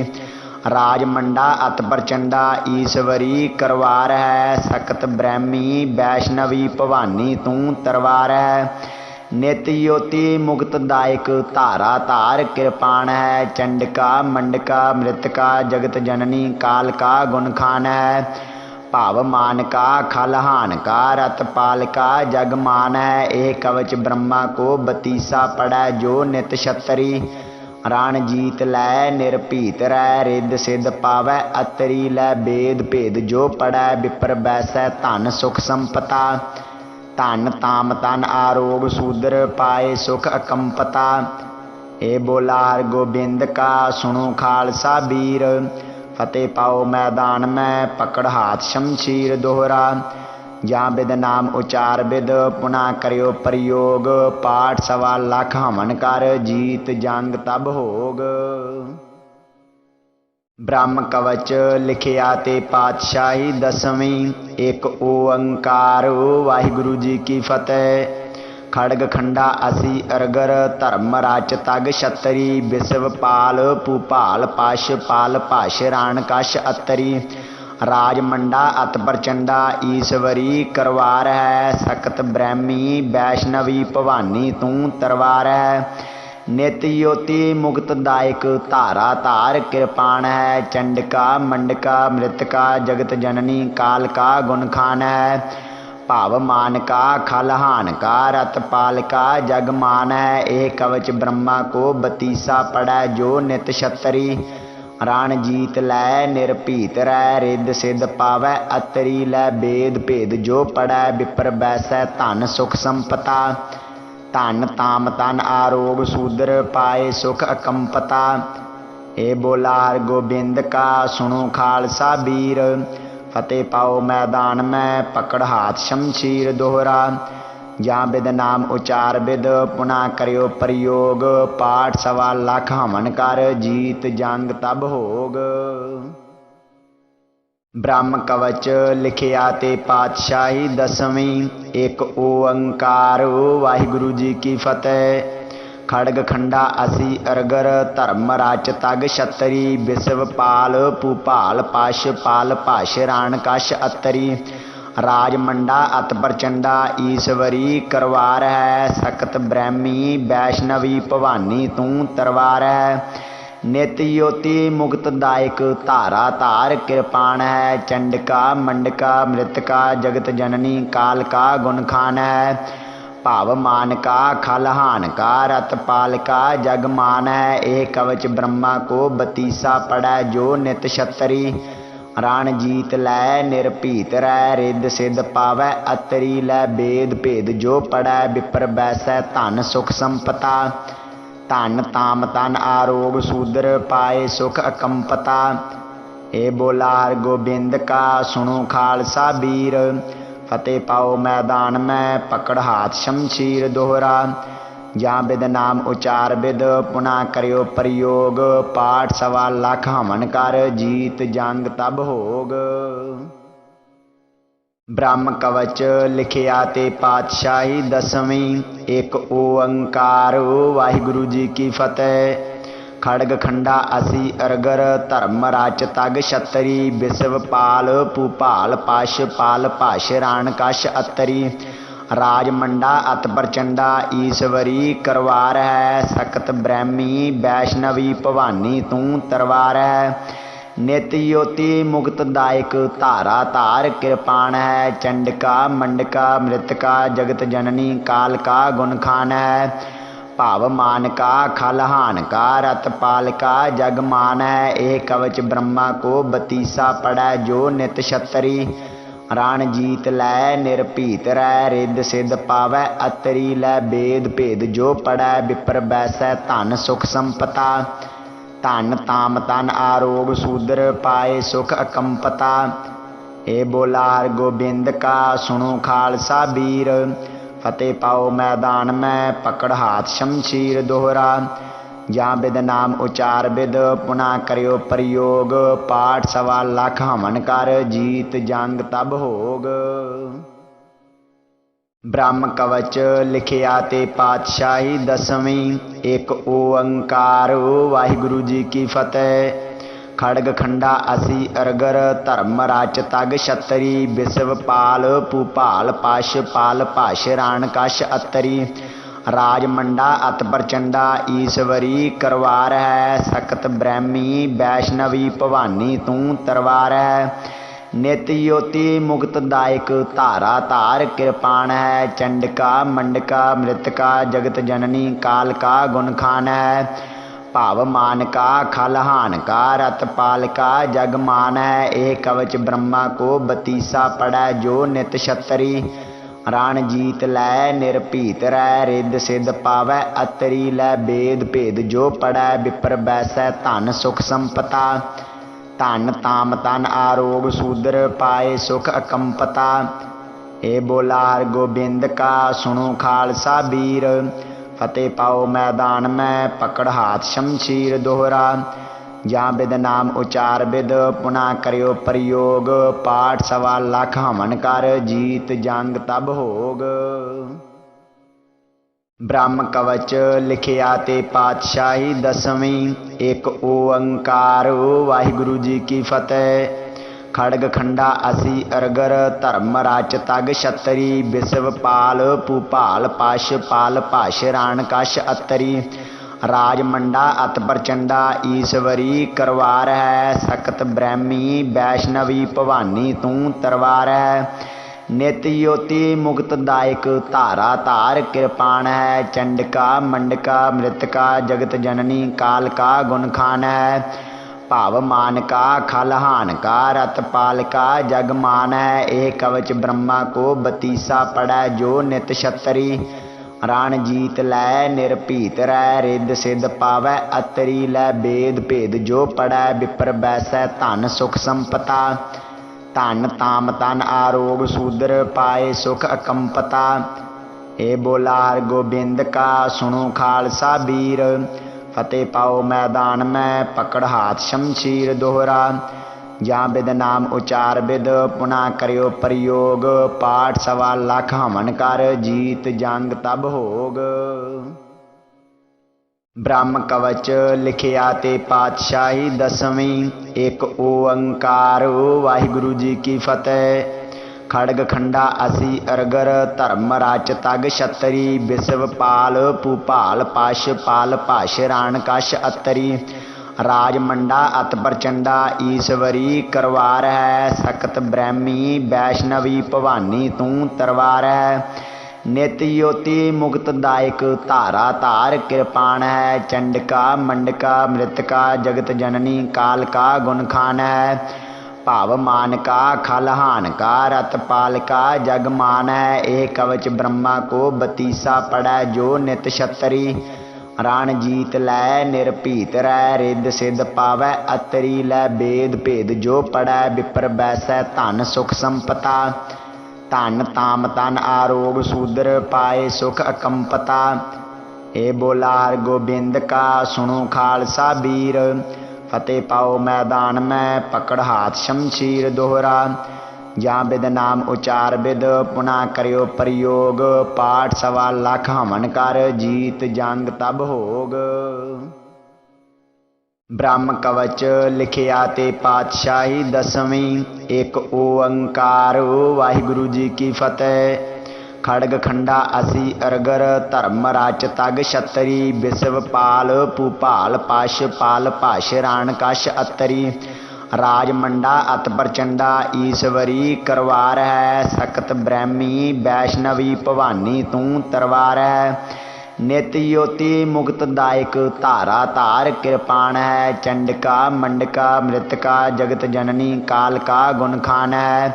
राज मंडा अत प्रचंडा ईश्वरी करवार है। सकत ब्रह्मी वैष्णवी भवानी तू तरवार है। नित योति मुक्तदायक धारा धार कृपाण है। चंडिका मंडका मृतका जगत जननी काल का गुण खान है। भाव मान का खलहान का रत पाल का जग मान है। एक कवच ब्रह्मा को बतीसा पड़ै जो नित छतरी। रण जीत लै निरभीत रै रिद सिद्ध पावै अतरी। लै वेद भेद जो पड़ै विपर बैसै धन सुख संपता। धन ताम तन आरोग शूद्र पाए सुख अकंपता। ए बोला हर गोबिंद का सुनो खालसा वीर। फतेह पाओ मैदान में पकड़ हाथ शमशीर दोहरा। जहाँ विद नाम उचार विद पुनः करियो प्रयोग। पाठ 1.25 लाख हमन कर जीत जंग तब होग। ब्रह्म कवच लिखिया ते पातशाही 10वीं। एक ओंकार वाहिगुरु जी की फतेह। खड़ग खंडा असी अरगर धर्म राच तग छतरी। विश्व पाल भूपाल पाश पाल पाश राण कश अतरी। राज मंडा अत प्रचंडा ईश्वरी करवार है। सकत ब्रह्मी वैष्णवी भवानी तू तरवार है। नित योति मुक्तदायक धारा धार कृपाण है। चंडिका मंडका मृतका जगत जननी काल का गुण खान है। भाव मान का खलहान का रत पाल का जग मान है। एक कवच ब्रह्मा को बतीसा पड़ै जो नित छतरी। रण जीत लै निरभीत रै रिद सिद्ध पावै अतरी। लै वेद भेद जो पड़ै विपर बैसै धन सुख संपता। धन ताम तन आरोग शूद्र पाए सुख अकंपता। ए बोला हर गोबिंद का सुनो खालसा वीर। फतेह पाओ मैदान में पकड़ हाथ शमशीर दोहरा। जहाँ विद नाम उचार विद पुनः करियो प्रयोग। पाठ 1.25 लाख हमन कर जीत जंग तब होग। ब्रह्म कवच लिखिया ते पातशाही 10वीं। एक ओंकार वाहिगुरु जी की फतेह। खड़ग खंडा असी अरगर धर्म राच तग छतरी विश्व पाल भूपाल पाश पाल पाश राण कश अतरी राज मंडा अत प्रचंडा ईश्वरी करवार है सकत ब्रह्मी वैष्णवी भवानी तू तरवार है नित योति मुक्तदायक धारा धार कृपाण है चंडिका मंडका मृतका जगत जननी काल का गुण खान है भाव मान का खलहान का रत पाल का जग मान है एक कवच ब्रह्मा को बतीसा पड़ै जो नित छतरी रण जीत लै निरभीत रै रिद सिद्ध पावै अतरी लै बेद भेद जो पड़ै विपर बैसै धन सुख संपता धन ताम तन आरोग सूदर पाए सुख अकंपता ए बोला हर गोबिंद का सुनो खालसा वीर फतेह पाओ मैदान में पकड़ हाथ शमशीर दोहरा ਜਾਂ बिद नाम उचार बिद पुना करियो प्रयोग पाठ सवा लख हमन कर जीत जंग तब होग। ब्रह्म कवच लिखिया ते पातशाही दसवीं एक ओंकार वाहिगुरु जी की फतेह। खड़ग खंडा असी अरगर धर्म राच तग छतरी विश्व पाल भूपाल पाश पाल पाश राण कश अतरी राज मंडा अत प्रचंडा ईश्वरी करवार है सकत ब्रह्मी वैष्णवी भवानी तू तरवार है नित योति मुक्तदायक धारा धार कृपाण है चंडिका मंडका मृतका जगत जननी काल का गुण खान है भाव मान का खलहान का रत पाल का जग मान है एक कवच ब्रह्मा को बतीसा पड़ै जो नित छतरी रण जीत लै निरभीत रै रिद सिद्ध पावै अतरी लै बेद भेद जो पड़ै विपर बैसै धन सुख संपता धन ताम तन आरोग सूदर पाए सुख अकंपता ए बोला हर गोबिंद का सुनो खालसा वीर फतेह पाओ मैदान में पकड़ हाथ शमशीर दोहरा ਜਾਂ बिद नाम उचार बिद पुना करियो प्रयोग पाठ सवा लख हमन कर जीत जंग तब होग। ब्रह्म कवच लिखिया ते पातशाही दसवीं एक ओंकार वाहिगुरु जी की फतेह। खड़ग खंडा असी अरगर धर्म राच तग छतरी विश्व पाल भूपाल पाश पाल पाश राण कश अतरी राज मंडा अत प्रचंडा ईश्वरी करवार है सकत ब्रह्मी वैष्णवी भवानी तू तरवार है नित योति मुक्तदायक धारा धार कृपाण है चंडिका मंडका मृतका जगत जननी काल का गुण खान है भाव मान का खलहान का रत पाल का जग मान है एक कवच ब्रह्मा को बतीसा पड़ै जो नित छतरी रण जीत लै निरभीत रै रिद सिद्ध पावै अतरी लै बेद भेद जो पड़ै विपर बैसै धन सुख संपता धन ताम तन आरोग सूदर पाए सुख अकंपता ए बोला हर गोबिंद का सुनो खालसा वीर फतेह पाओ मैदान में पकड़ हाथ शमशीर दोहरा ਜਾਂ बिद नाम उचार बिद पुना करियो प्रयोग पाठ सवा लख हमन कर जीत जंग तब होग। ब्रह्म कवच लिखिया ते पातशाही दसवीं एक ओंकार वाहिगुरु जी की फतेह। खड़ग खंडा असी अरगर धर्म राच तग छतरी विश्व पाल भूपाल पाश पाल पाश राण कश अतरी राज मंडा अत प्रचंडा ईश्वरी करवार है सकत ब्रह्मी वैष्णवी भवानी तू तरवार है नित योति मुक्तदायक धारा धार कृपाण है चंडिका मंडका मृतका जगत जननी काल का गुण खान है भाव मान का खलहान का रत पाल का जग मान है एक कवच ब्रह्मा को बतीसा पड़ै जो नित छतरी रण जीत लै निरभीत रै रिद सिद्ध पावै अतरी लै बेद भेद जो पड़ै विपर बैसै धन सुख संपता धन ताम तन आरोग सूदर पाए सुख अकंपता ए बोला हर गोबिंद का सुनो खालसा वीर फतेह पाओ मैदान में पकड़ हाथ शमशीर दोहरा ਜਾਂ बिद नाम उचार बिद पुना करियो प्रयोग पाठ सवा लख हमन कर जीत जंग तब होग। ब्रह्म कवच लिखिया ते पातशाही दसवीं। एक ओंकार वाहिगुरु जी की फतेह। खड़ग खंडा असी अरगर धर्म राच तग छतरी। विश्व पाल भूपाल पाश पाल पाश राण कश अतरी। राज मंडा अत प्रचंडा ईश्वरी करवार है। सकत ब्रह्मी वैष्णवी भवानी तू तरवार है। नित योति मुक्तदायक धारा धार कृपाण है। चंडिका मंडका मृतका जगत जननी काल का गुण खान है। भाव मान का खलहान का रत पाल का जग मान है। एक कवच ब्रह्मा को बतीसा पड़ै जो नित छतरी। रण जीत लै निरभीत रै रिद सिद्ध पावै अतरी। लै वेद भेद जो पड़ै विपर बैसै धन सुख संपता। धन ताम तन आरोग सूदर पाए सुख अकंपता। ए बोला हर गोबिंद का सुनो खालसा वीर। फतेह पाओ मैदान में पकड़ हाथ शमशीर दोहरा। जहाँ बिद नाम उचार बिद पुना करियो प्रयोग। पाठ सवा लख हमन कर जीत जंग तब होग। ब्रह्म कवच लिखिया ते पातशाही दसवीं। एक ओंकार वाहिगुरु जी की फतेह। खड़ग खंडा असी अरगर धर्म राच तग छतरी। विश्व पाल भूपाल पाश पाल पाश राण कश अतरी। राज मंडा अत प्रचंडा ईश्वरी करवार है। सकत ब्रह्मी वैष्णवी भवानी तू तरवार है। नित योति मुक्तदायक धारा धार कृपाण है। चंडिका मंडका मृतका जगत जननी काल का गुण खान है।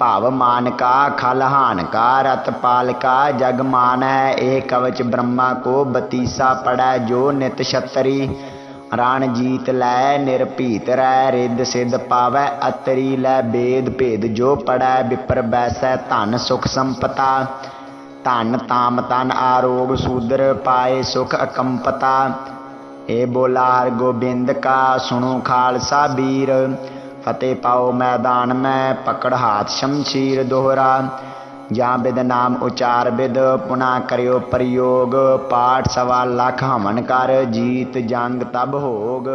भाव मान का खलहान का रत पाल का जग मान है। एक कवच ब्रह्मा को बतीसा पड़ै जो नित छतरी। रण जीत लै निरभीत रै रिद सिद्ध पावै अतरी। लै वेद भेद जो पड़ै विपर बैसै धन सुख संपता। धन ताम तन आरोग सूदर पाए सुख अकंपता। ए बोला हर गोबिंद का सुनो खालसा वीर। फतेह पाओ मैदान में पकड़ हाथ शमशीर दोहरा। जहाँ बिद नाम उचार बिद पुना करियो प्रयोग। पाठ सवा लख हमन कर जीत जंग तब होग।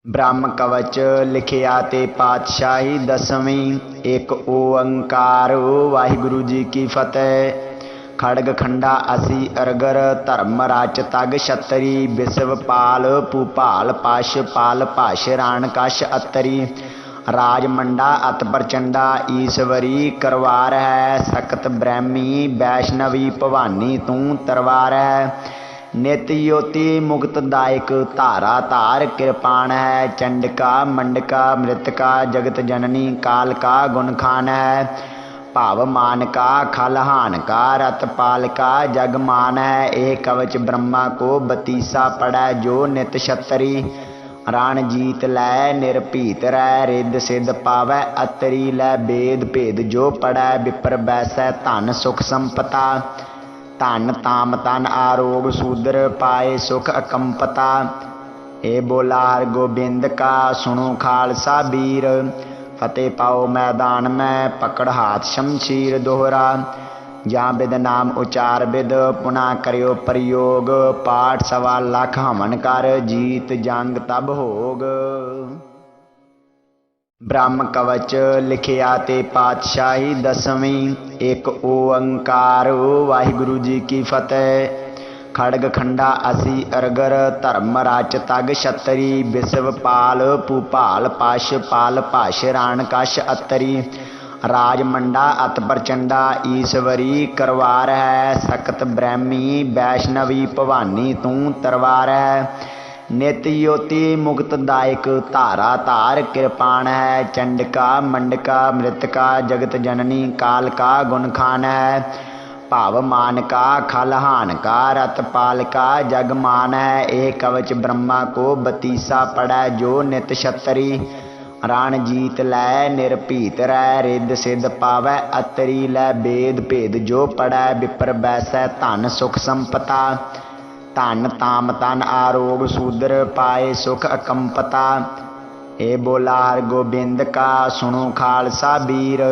ब्रह्म कवच लिखिया ते पातशाही दसवीं। एक ओंकार वाहिगुरु जी की फतेह। खड़ग खंडा असी अरगर धर्म राच तग छतरी। विश्व पाल भूपाल पाश पाल पाश राण कश अतरी। राज मंडा अत प्रचंडा ईश्वरी करवार है। सकत ब्रह्मी वैष्णवी भवानी तू तरवार है। नित योति मुक्तदायक धारा धार कृपाण है। चंडिका मंडका मृतका जगत जननी काल का गुण खान है। भाव मान का खलहान का रत पाल का जग मान है। एक कवच ब्रह्मा को बतीसा पड़ै जो नित छतरी। रण जीत लै निरभीत रै रिद सिद्ध पावै अतरी। लै वेद भेद जो पड़ै विपर बैसै धन सुख संपता। धन ताम तन आरोग सूदर पाए सुख अकंपता। ए बोला हर गोबिंद का सुनो खालसा वीर। फतेह पाओ मैदान में पकड़ हाथ शमशीर दोहरा। जहाँ बिद नाम उचार बिद पुना करियो प्रयोग। पाठ सवा लख हमन कर जीत जंग तब होग। ब्रह्म कवच लिखिया ते पातशाही दसवीं। एक ओंकार वाहिगुरु जी की फतेह। खड़ग खंडा असी अरगर धर्म राच तग छतरी। विश्व पाल भूपाल पाश पाल पाश राण कश अतरी। राज मंडा अत प्रचंडा ईश्वरी करवार है। सकत ब्रह्मी वैष्णवी भवानी तू तरवार है। नित योति मुक्तदायक धारा धार कृपाण है। चंडिका मंडका मृतका जगत जननी काल का गुण खान है। भाव मान का खलहान का रत पाल का जग मान है। एक कवच ब्रह्मा को बतीसा पड़ै जो नित छतरी। रण जीत लै निरभीत रै रिद सिद्ध पावै अतरी। लै वेद भेद जो पड़ै विपर बैसै धन सुख संपता। धन ताम तन आरोग सूदर पाए सुख अकंपता। ए बोला हर गोबिंद का सुनो खालसा वीर।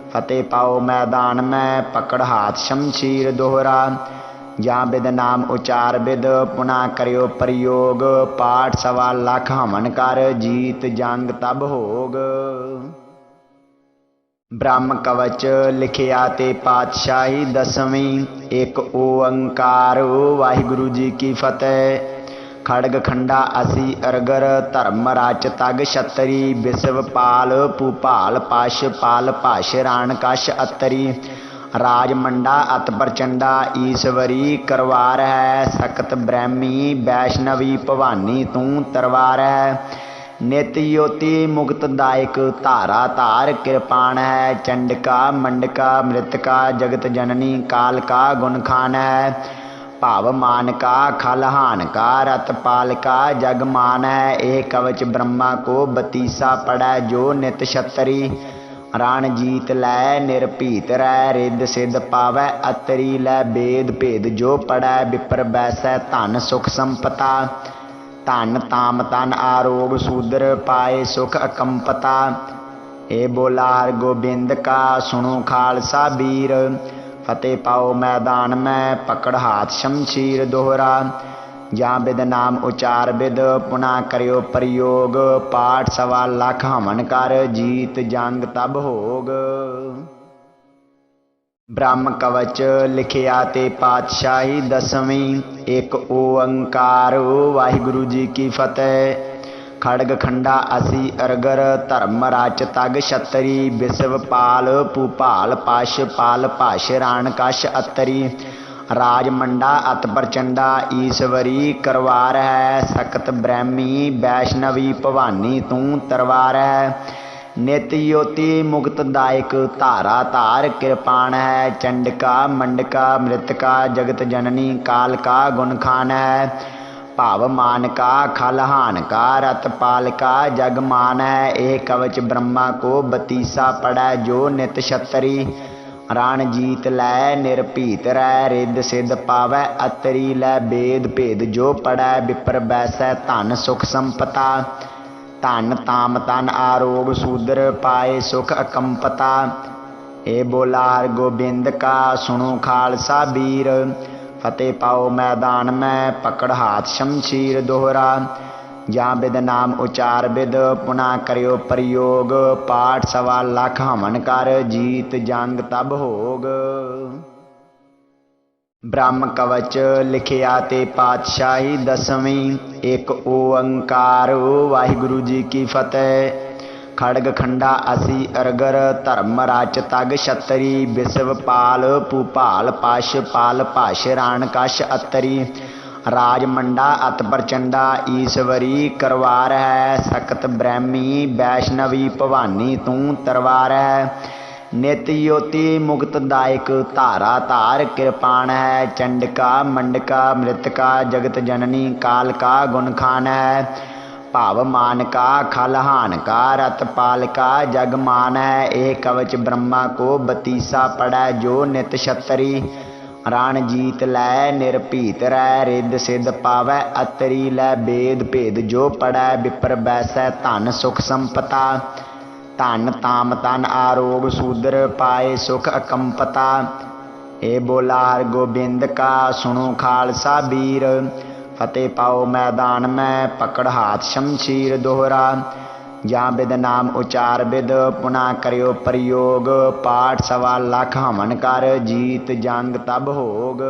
फतेह पाओ मैदान में पकड़ हाथ शमशीर दोहरा। ਜਾਂ ਬਿਦ ਨਾਮ ਉਚਾਰ ਬਿਦ ਪੁਨਾ ਕਰਿਓ ਪ੍ਰਯੋਗ ਪਾਠ 1.25 ਲੱਖ ਹਵਨ ਕਰ ਜੀਤ ਜੰਗ ਤਬ ਹੋਗ। ਬ੍ਰਹਮ ਕਵਚ ਲਿਖਿਆ ਤੇ ਪਾਤਸ਼ਾਹੀ ਦਸਵੀਂ ਇੱਕ ਓੰਕਾਰ ਵਾਹਿਗੁਰੂ ਜੀ ਕੀ ਫਤਿਹ। ਖੜਗ ਖੰਡਾ ਅਸੀ ਅਰਗਰ ਧਰਮ ਰਾਚ ਤਗ ਛਤਰੀ ਬਿਸਵ ਪਾਲ ਭੂਪਾਲ ਪਸ਼ ਪਾਲ ਭਾਸ਼ ਰਾਣ ਕਸ਼ ਅਤਰੀ ਰਾਜ ਮੰਡਾ ਅਤ ਪ੍ਰਚੰਡਾ ਈਸ਼ਵਰੀ ਕਰਵਾਰ ਹੈ ਸਖਤ ਬ੍ਰਹਮੀ ਵੈਸ਼ਨਵੀ ਭਵਾਨੀ ਤੂੰ ਤਰਵਾਰ ਹੈ। ਨਿਤ ਯੋਤੀ ਮੁਕਤਦਾਇਕ ਧਾਰਾ ਧਾਰ ਕਿਰਪਾਨ ਹੈ ਚੰਡਕਾ ਮੰਡਕਾ ਮ੍ਰਿਤਕਾ ਜਗਤ ਜਨਨੀ ਕਾਲਕਾ ਗੁਣ ਖਾਨ ਹੈ। ਭਾਵ ਮਾਨਕਾ ਖਲਹਾਨਕਾ ਰਤ ਪਾਲਕਾ ਜਗ मान है। ਇਹ ਕਵਚ ਬ੍ਰਹਮਾ ਕੋ ਬਤੀਸਾ ਪੜੈ ਜੋ ਨਿਤ ਛਤਰੀ ਰਾਣ ਜੀਤ ਲੈ ਨਿਰਭੀਤ ਰਹਿ ਰਿੱਧ ਸਿੱਧ ਪਾਵੈ ਅਤਰੀ ਲੈ ਬੇਦ ਭੇਦ ਜੋ ਪੜੈ ਵਿਪਰ ਬੈਸੈ ਧਨ ਸੁਖ ਸੰਪਤਾ ਧਨ ਤਾਮ ਤਨ ਆਰੋਗ ਸੂਦਰ ਪਾਏ ਸੁਖ ਅਕੰਪਤਾ। ਇਹ ਬੋਲਾ ਹਰ ਗੋਬਿੰਦ ਕਾ ਸੁਣੋ ਖਾਲਸਾ ਵੀਰ ਫਤਿਹ ਪਾਓ मैदान में पकड़ हाथ शमशीर दोहरा। ਜਾਂ बिद नाम उचार बिद पुना करियो प्रयोग पाठ 1.25 ਲੱਖ हवन कर जीत जंग तब होग। ਬ੍ਰਹਮ ਕਵਚ ਲਿਖਿਆ ਤੇ ਪਾਤਸ਼ਾਹੀ ਦਸਵੀਂ ਇੱਕ ਓੰਕਾਰ ਵਾਹਿਗੁਰੂ ਜੀ ਕੀ ਫਤਿਹ। ਖੜਗ ਖੰਡਾ ਅਸੀ ਅਰਗਰ ਧਰਮ ਰਾਚ ਤਗ ਛਤਰੀ ਬਿਸਵ ਪਾਲ ਭੂਪਾਲ ਪਸ਼ ਪਾਲ ਭਾਸ਼ ਰਾਣ ਕਸ਼ ਅਤਰੀ ਰਾਜ ਮੰਡਾ ਅਤ ਪ੍ਰਚੰਡਾ ਈਸ਼ਵਰੀ ਕਰਵਾਰ ਹੈ ਸਖਤ ਬ੍ਰਹਮੀ ਵੈਸ਼ਨਵੀ ਭਵਾਨੀ ਤੂੰ ਤਰਵਾਰ ਹੈ। ਨਿਤ ਯੋਤੀ ਮੁਕਤਦਾਇਕ ਧਾਰਾ ਧਾਰ ਕਿਰਪਾਨ ਹੈ ਚੰਡਕਾ ਮੰਡਕਾ ਮ੍ਰਿਤਕਾ ਜਗਤ ਜਨਨੀ ਕਾਲਕਾ ਗੁਣ ਖਾਨ ਹੈ। ਭਾਵ ਮਾਨਕਾ ਖਲਹਾਨਕਾ ਰਤ ਪਾਲਕਾ ਜਗ मान है। ਇਹ ਕਵਚ ਬ੍ਰਹਮਾ ਕੋ ਬਤੀਸਾ ਪੜੈ ਜੋ ਨਿਤ ਛਤਰੀ ਰਾਣ ਜੀਤ ਲੈ ਨਿਰਭੀਤ ਰਹਿ ਰਿੱਧ ਸਿੱਧ ਪਾਵੈ ਅਤਰੀ ਲੈ ਬੇਦ ਭੇਦ ਜੋ ਪੜੈ ਵਿਪਰ ਬੈਸੈ ਧਨ ਸੁਖ ਸੰਪਤਾ ਧਨ ਤਾਮ ਤਨ ਆਰੋਗ ਸੂਦਰ ਪਾਏ ਸੁਖ ਅਕੰਪਤਾ। ਇਹ ਬੋਲਾ ਹਰ ਗੋਬਿੰਦ ਕਾ ਸੁਣੋ ਖਾਲਸਾ ਵੀਰ फतेह पाओ मैदान में पकड़ हाथ शमशीर दोहरा। ਜਾਂ बिद नाम उचार बिद पुना करियो प्रयोग पाठ 1.25 ਲੱਖ हवन कर जीत जंग तब होग। ਬ੍ਰਹਮ ਕਵਚ ਲਿਖਿਆ ਤੇ ਪਾਤਸ਼ਾਹੀ ਦਸਵੀਂ ਇੱਕ ਓੰਕਾਰ ਵਾਹਿਗੁਰੂ ਜੀ ਕੀ ਫਤਿਹ। ਖੜਗ ਖੰਡਾ ਅਸੀ ਅਰਗਰ ਧਰਮ ਰਾਚ ਤਗ ਛਤਰੀ ਬਿਸਵ ਪਾਲ ਭੂਪਾਲ ਪਸ਼ ਪਾਲ ਭਾਸ਼ ਰਾਣ ਕਸ਼ ਅਤਰੀ ਰਾਜ ਮੰਡਾ ਅਤ ਪ੍ਰਚੰਡਾ ਈਸ਼ਵਰੀ ਕਰਵਾਰ ਹੈ ਸਖਤ ਬ੍ਰਹਮੀ ਵੈਸ਼ਨਵੀ ਭਵਾਨੀ ਤੂੰ ਤਰਵਾਰ ਹੈ। ਨਿਤ ਯੋਤੀ ਮੁਕਤਦਾਇਕ ਧਾਰਾ ਧਾਰ ਕਿਰਪਾਨ ਹੈ ਚੰਡਕਾ ਮੰਡਕਾ ਮ੍ਰਿਤਕਾ ਜਗਤ ਜਨਨੀ ਕਾਲਕਾ ਗੁਣ ਖਾਨ ਹੈ। ਭਾਵ ਮਾਨਕਾ ਖਲਹਾਨਕਾ ਰਤ ਪਾਲਕਾ ਜਗ मान है। ਇਹ ਕਵਚ ਬ੍ਰਹਮਾ ਕੋ ਬਤੀਸਾ ਪੜੈ ਜੋ ਨਿਤ ਛਤਰੀ ਰਾਣ ਜੀਤ ਲੈ ਨਿਰਭੀਤ ਰਹਿ ਰਿੱਧ ਸਿੱਧ ਪਾਵੈ ਅਤਰੀ ਲੈ ਬੇਦ ਭੇਦ ਜੋ ਪੜੈ ਵਿਪਰ ਬੈਸੈ ਧਨ ਸੁਖ ਸੰਪਤਾ ਧਨ ਤਾਮ ਤਨ ਆਰੋਗ ਸੂਦਰ ਪਾਏ ਸੁਖ ਅਕੰਪਤਾ। ਇਹ ਬੋਲਾ ਹਰ ਗੋਬਿੰਦ ਕਾ ਸੁਣੋ ਖਾਲਸਾ ਵੀਰ फतेह पाओ मैदान में पकड़ हाथ शमशीर दोहरा। ਜਾਂ बिद नाम उचार बिद पुना करियो प्रयोग पाठ 1.25 ਲੱਖ हवन कर जीत जंग तब होग।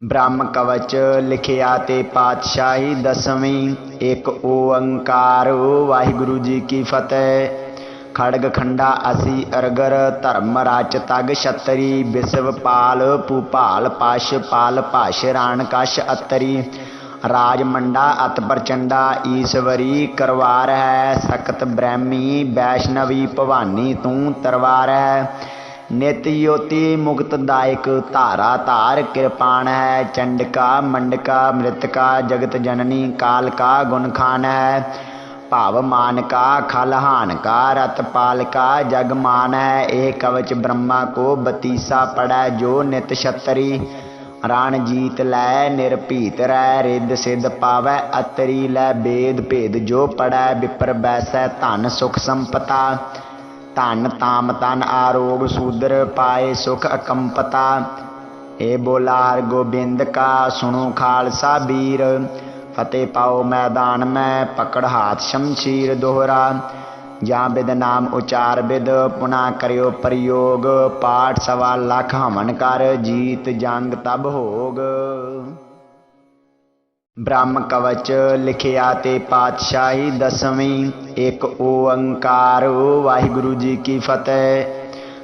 ਬ੍ਰਹਮ ਕਵਚ ਲਿਖਿਆ ਤੇ ਪਾਤਸ਼ਾਹੀ ਦਸਵੀਂ ਇੱਕ ਓੰਕਾਰ ਵਾਹਿਗੁਰੂ ਜੀ ਕੀ ਫਤਿਹ। ਖੜਗ ਖੰਡਾ ਅਸੀ ਅਰਗਰ ਧਰਮ ਰਾਚ ਤਗ ਛਤਰੀ ਬਿਸਵ ਪਾਲ ਭੂਪਾਲ ਪਸ਼ ਪਾਲ ਭਾਸ਼ ਰਾਣ ਕਸ਼ ਅਤਰੀ ਰਾਜ ਮੰਡਾ ਅਤ ਪ੍ਰਚੰਡਾ ਈਸ਼ਵਰੀ ਕਰਵਾਰ ਹੈ ਸਖਤ ਬ੍ਰਹਮੀ ਵੈਸ਼ਨਵੀ ਭਵਾਨੀ ਤੂੰ ਤਰਵਾਰ ਹੈ। ਨਿਤ ਯੋਤੀ ਮੁਕਤਦਾਇਕ ਧਾਰਾ ਧਾਰ ਕਿਰਪਾਨ ਹੈ ਚੰਡਕਾ ਮੰਡਕਾ ਮ੍ਰਿਤਕਾ ਜਗਤ ਜਨਨੀ ਕਾਲਕਾ ਗੁਣ ਖਾਨ ਹੈ। ਭਾਵ ਮਾਨਕਾ ਖਲਹਾਨਕਾ ਰਤ ਪਾਲਕਾ ਜਗ मान है। ਇਹ ਕਵਚ ਬ੍ਰਹਮਾ ਕੋ ਬਤੀਸਾ ਪੜੈ ਜੋ ਨਿਤ ਛਤਰੀ ਰਾਣ ਜੀਤ ਲੈ ਨਿਰਭੀਤ ਰਹਿ ਰਿੱਧ ਸਿੱਧ ਪਾਵੈ ਅਤਰੀ ਲੈ ਬੇਦ ਭੇਦ ਜੋ ਪੜੈ ਵਿਪਰ ਬੈਸੈ ਧਨ ਸੁਖ ਸੰਪਤਾ ਧਨ ਤਾਮ ਤਨ ਆਰੋਗ ਸੂਦਰ ਪਾਏ ਸੁਖ ਅਕੰਪਤਾ। ए बोला हर गोबिंद का सुनो खालसा वीर। फतेह पाओ मैदान में पकड़ हाथ शमशीर दोहरा। जहाँ बिद नाम उचार बिद पुनः करियो प्रयोग। पाठ 1.25 लाख हमन कर जीत जंग तब होग। ब्रह्म कवच लिखिया ते पातशाही 10वीं। एक ओंकार वाहिगुरु जी की फतेह।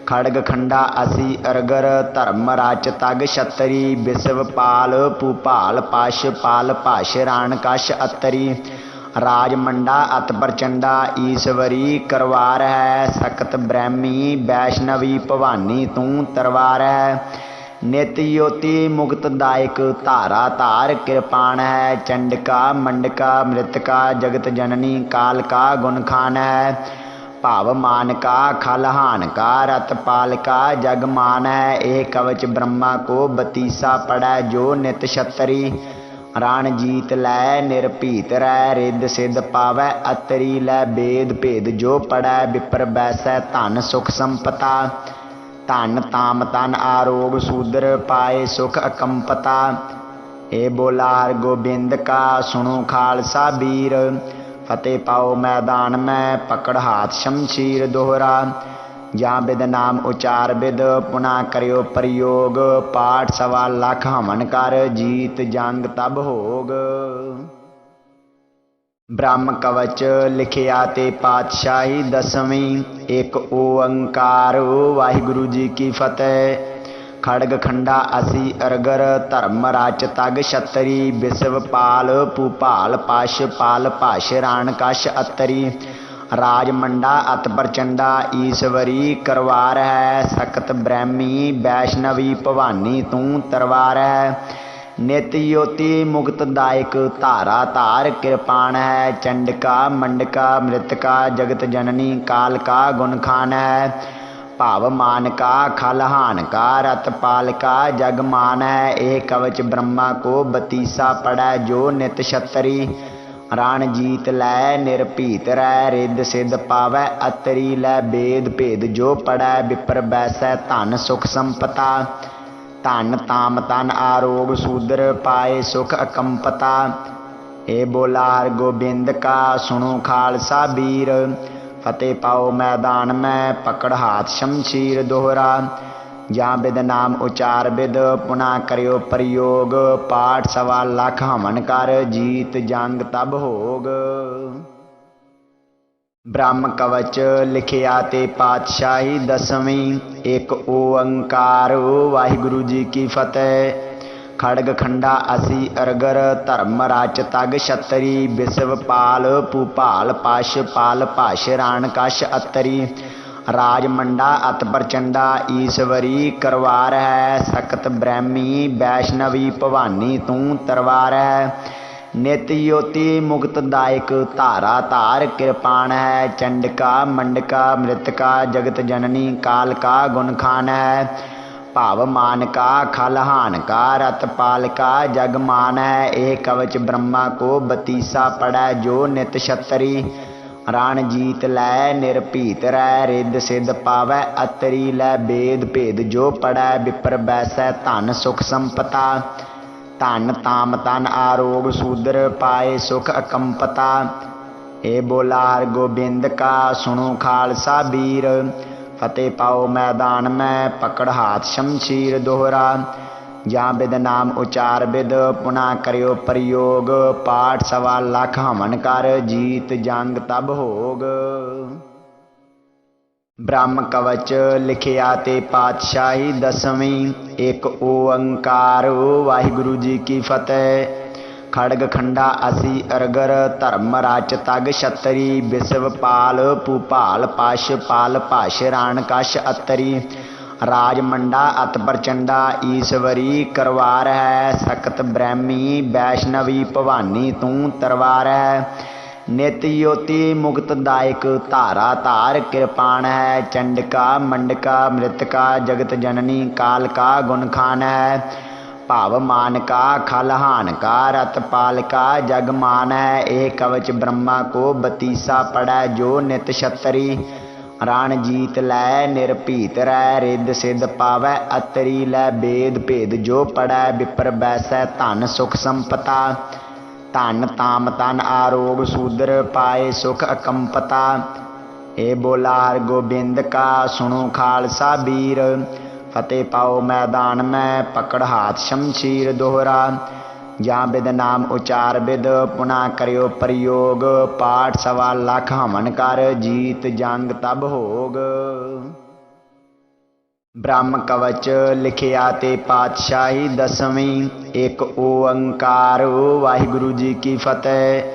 खड़ग खंडा असी अरगर धर्म राच तग छतरी। विश्व पाल भूपाल पाश पाल पाश राण कश अतरी। राज मंडा अत प्रचंडा ईश्वरी करवार है। सकत ब्रह्मी वैष्णवी भवानी तू तरवार है। नित योति मुक्त दायक धारा धार कृपाण है। चंडिका मंडका मृतका जगत जननी काल का गुण खान है। भाव मान का खलहान का रत पाल का जग मान है। एक कवच ब्रह्मा को 32 पड़ै जो नित छतरी। राण जीत लै निरभीत रै रिद सिद्ध पावै अतरी। लै वेद भेद जो पड़ै विपर बैसै धन सुख संपता। धन ताम तन आरोग शूद्र पाए सुख अकंपता। ए बोला हर गोबिंद का सुनो खालसा वीर। फतेह पाओ मैदान में पकड़ हाथ शमशीर दोहरा। जहाँ बिद नाम उचार बिद पुनः करियो प्रयोग। पाठ 1.25 लाख हमन कर जीत जंग तब होग। ब्रह्म कवच लिखिया ते पातशाही 10वीं। एक ओंकार वाहिगुरु जी की फतेह। खड़ग खंडा असी अरगर धर्म राच तग छतरी। विश्व पाल भूपाल पाश पाल पाश राण कश अतरी। राज मंडा अत प्रचंडा ईश्वरी करवार है। सकत ब्रह्मी वैष्णवी भवानी तू तरवार है। नित योति मुक्त दायक धारा धार कृपाण है। चंडिका मंडका मृतका जगत जननी काल का गुण खान है। भाव मान का खलहान का रत पाल का जग मान है। एक कवच ब्रह्मा को 32 पड़ै जो नित छतरी। राण जीत लै निरभीत रै रिद सिद्ध पावै अतरी। लै वेद भेद जो पड़ै विपर बैसै धन सुख संपता। धन ताम तन आरोग शूद्र पाए सुख अकंपता। ए बोला हर गोबिंद का सुनो खालसा वीर। फतेह पाओ मैदान में पकड़ हाथ शमशीर दोहरा। जहाँ बिद नाम उचार बिद पुनः करियो प्रयोग। पाठ 1.25 लाख हमन कर जीत जंग तब होग। ब्रह्म कवच लिखिया ते पातशाही 10वीं। एक ओंकार वाहिगुरु जी की फतेह। खड़ग खंडा असी अरगर धर्म राच तग छतरी। विश्व पाल भूपाल पाश पाल पाश राण कश अतरी। राज मंडा अत प्रचंडा ईश्वरी करवार है। सकत ब्रह्मी वैष्णवी भवानी तू तरवार है। नित योति मुक्त दायक धारा धार कृपाण है। चंडिका मंडका मृतका जगत जननी काल का गुण खान है। भाव मान का खलहान का रत पाल का जग मान है। एक कवच ब्रह्मा को 32 पड़ै जो नित छतरी। राण जीत लै निरभीत रै रिद सिद्ध पावै अतरी। लै वेद भेद जो पड़ै विपर बैसै धन सुख संपता। धन ताम तन आरोग शूद्र पाए सुख अकंपता। ए बोला हर गोबिंद का सुनो खालसा वीर। फतेह पाओ मैदान में पकड़ हाथ शमशीर दोहरा। जहाँ बिद नाम उचार बिद पुनः करियो प्रयोग। पाठ 1.25 लाख हमन कर जीत जंग तब होग। ब्रह्म कवच लिखिया ते पातशाही 10वीं। एक ओंकार वाहिगुरु जी की फतेह। खड़ग खंडा असी अरगर धर्म राच तग छतरी। विश्व पाल भूपाल पाश पाल पाश राण कश अतरी। राज मंडा अत प्रचंडा ईश्वरी करवार है। सकत ब्रह्मी वैष्णवी भवानी तू तरवार है। नित योति मुक्त दायक धारा धार कृपाण है। चंडिका मंडका मृतका जगत जननी काल का गुण खान है। भाव मान का खलहान का रत पाल का जग मान है। एक कवच ब्रह्मा को 32 पड़ै जो नित छतरी। रण जीत लै निरभीत रै रिद सिद्ध पावै अतरी लै बेद भेद जो पढ़ै विपर बैसै धन सुख संपता धन ताम तन आरोग सूदर पाए सुख अकंपता। ए बोला हर गोबिंद का सुनो खालसा बीर फतेह पाओ मैदान में पकड़ हाथ शमशीर दोहरा ਜਾਂ बिद नाम उचार बिद पुना करियो प्रयोग पाठ 1.25 लाख हमन कर जीत जंग तब होग। ब्रह्म कवच लिखिया ते पातशाही 10वीं एक ओंकार वाहिगुरु जी की फतेह।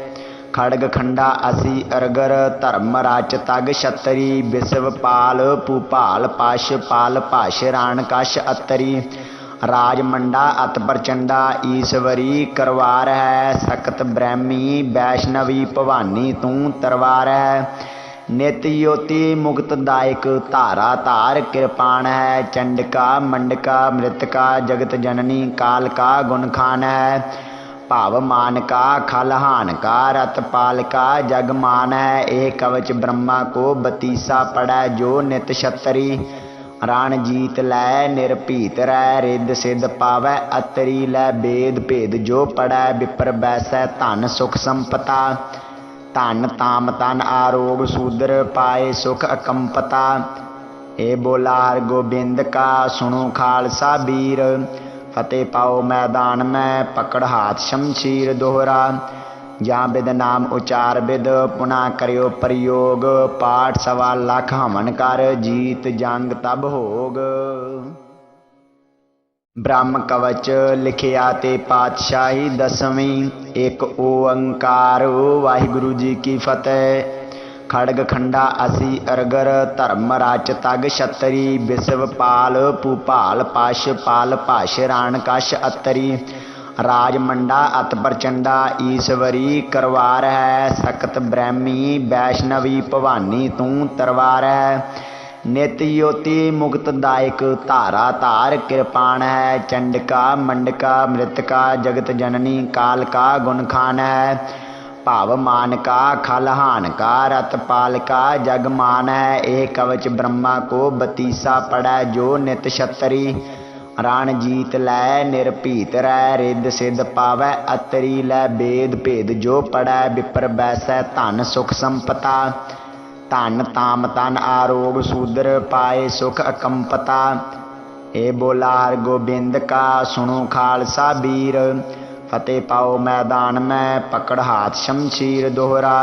खड़ग खंडा असी अरगर धर्म राच तग छतरी विश्व पाल भूपाल पाश पाल भाष राण कश अतरी राज मंडा अत प्रचंडा ईश्वरी करवार है सकत ब्रह्मी वैष्णवी भवानी तू तरवार है। नित योति मुक्तदायक धारा धार कृपाण है चंडिका मंडका मृतका जगत जननी काल का गुण खान है। भाव मान का खलहान का रत पाल का जगमान है। एक कवच ब्रह्मा को बतीसा पड़ै जो नित छतरी रण जीत लै निरभीत रै रिद सिद्ध पावै अतरी लै बेद भेद जो पढ़ै विपर बैसै धन सुख संपता धन ताम तन आरोग सूदर पाए सुख अकंपता। ए बोला हर गोबिंद का सुनो खालसा बीर फतेह पाओ मैदान में पकड़ हाथ शमशीर दोहरा ਜਾਂ बिद नाम उचार बिद पुना करियो प्रयोग पाठ 1.25 लाख हमन कर जीत जंग तब होग। ब्रह्म कवच लिखिया ते पातशाही 10वीं एक ओंकार वाहिगुरु जी की फतेह। खड़ग खंडा असी अरगर धर्म राच तग छतरी विश्व पाल भूपाल पाश पाल भाष राण कश अतरी राज मंडा अत प्रचंडा ईश्वरी करवार है सकत ब्रह्मी वैष्णवी भवानी तू तरवार है। नित योति मुक्तदायक धारा धार कृपाण है चंडिका मंडका मृतका जगत जननी काल का गुण खान है। भाव मान का खलहान का रत पाल का जगमान है। एक कवच ब्रह्मा को बतीसा पड़ै जो नित छतरी रण जीत लै निरभीत रै रिद सिद्ध पावै अतरी लै बेद भेद जो पढ़ै विपर बैसै धन सुख संपता धन ताम तन आरोग सूदर पाए सुख अकंपता। ए बोला हर गोबिंद का सुनो खालसा बीर फतेह पाओ मैदान में पकड़ हाथ शमशीर दोहरा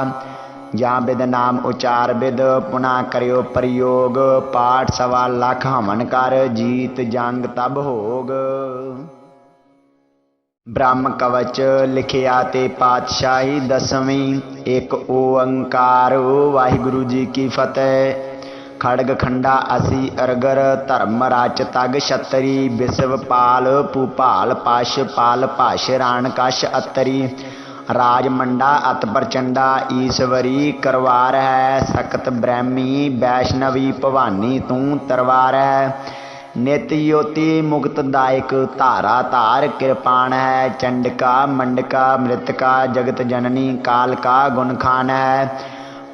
ਜਾਂ बिद नाम उचार बिद पुना करियो प्रयोग पाठ 1.25 लाख हमन कर जीत जंग तब होग। ब्रह्म कवच लिखिया ते पातशाही 10वीं एक ओंकार वाहिगुरु जी की फतेह। खड़ग खंडा असी अरगर धर्म राच तग छतरी विश्व पाल भूपाल पाश पाल भाष राण कश अतरी राज मंडा अत प्रचंडा ईश्वरी करवार है सकत ब्रह्मी वैष्णवी भवानी तू तरवार है। नित योति मुक्तदायक धारा धार कृपाण है चंडिका मंडका मृतका जगत जननी काल का गुण खान है।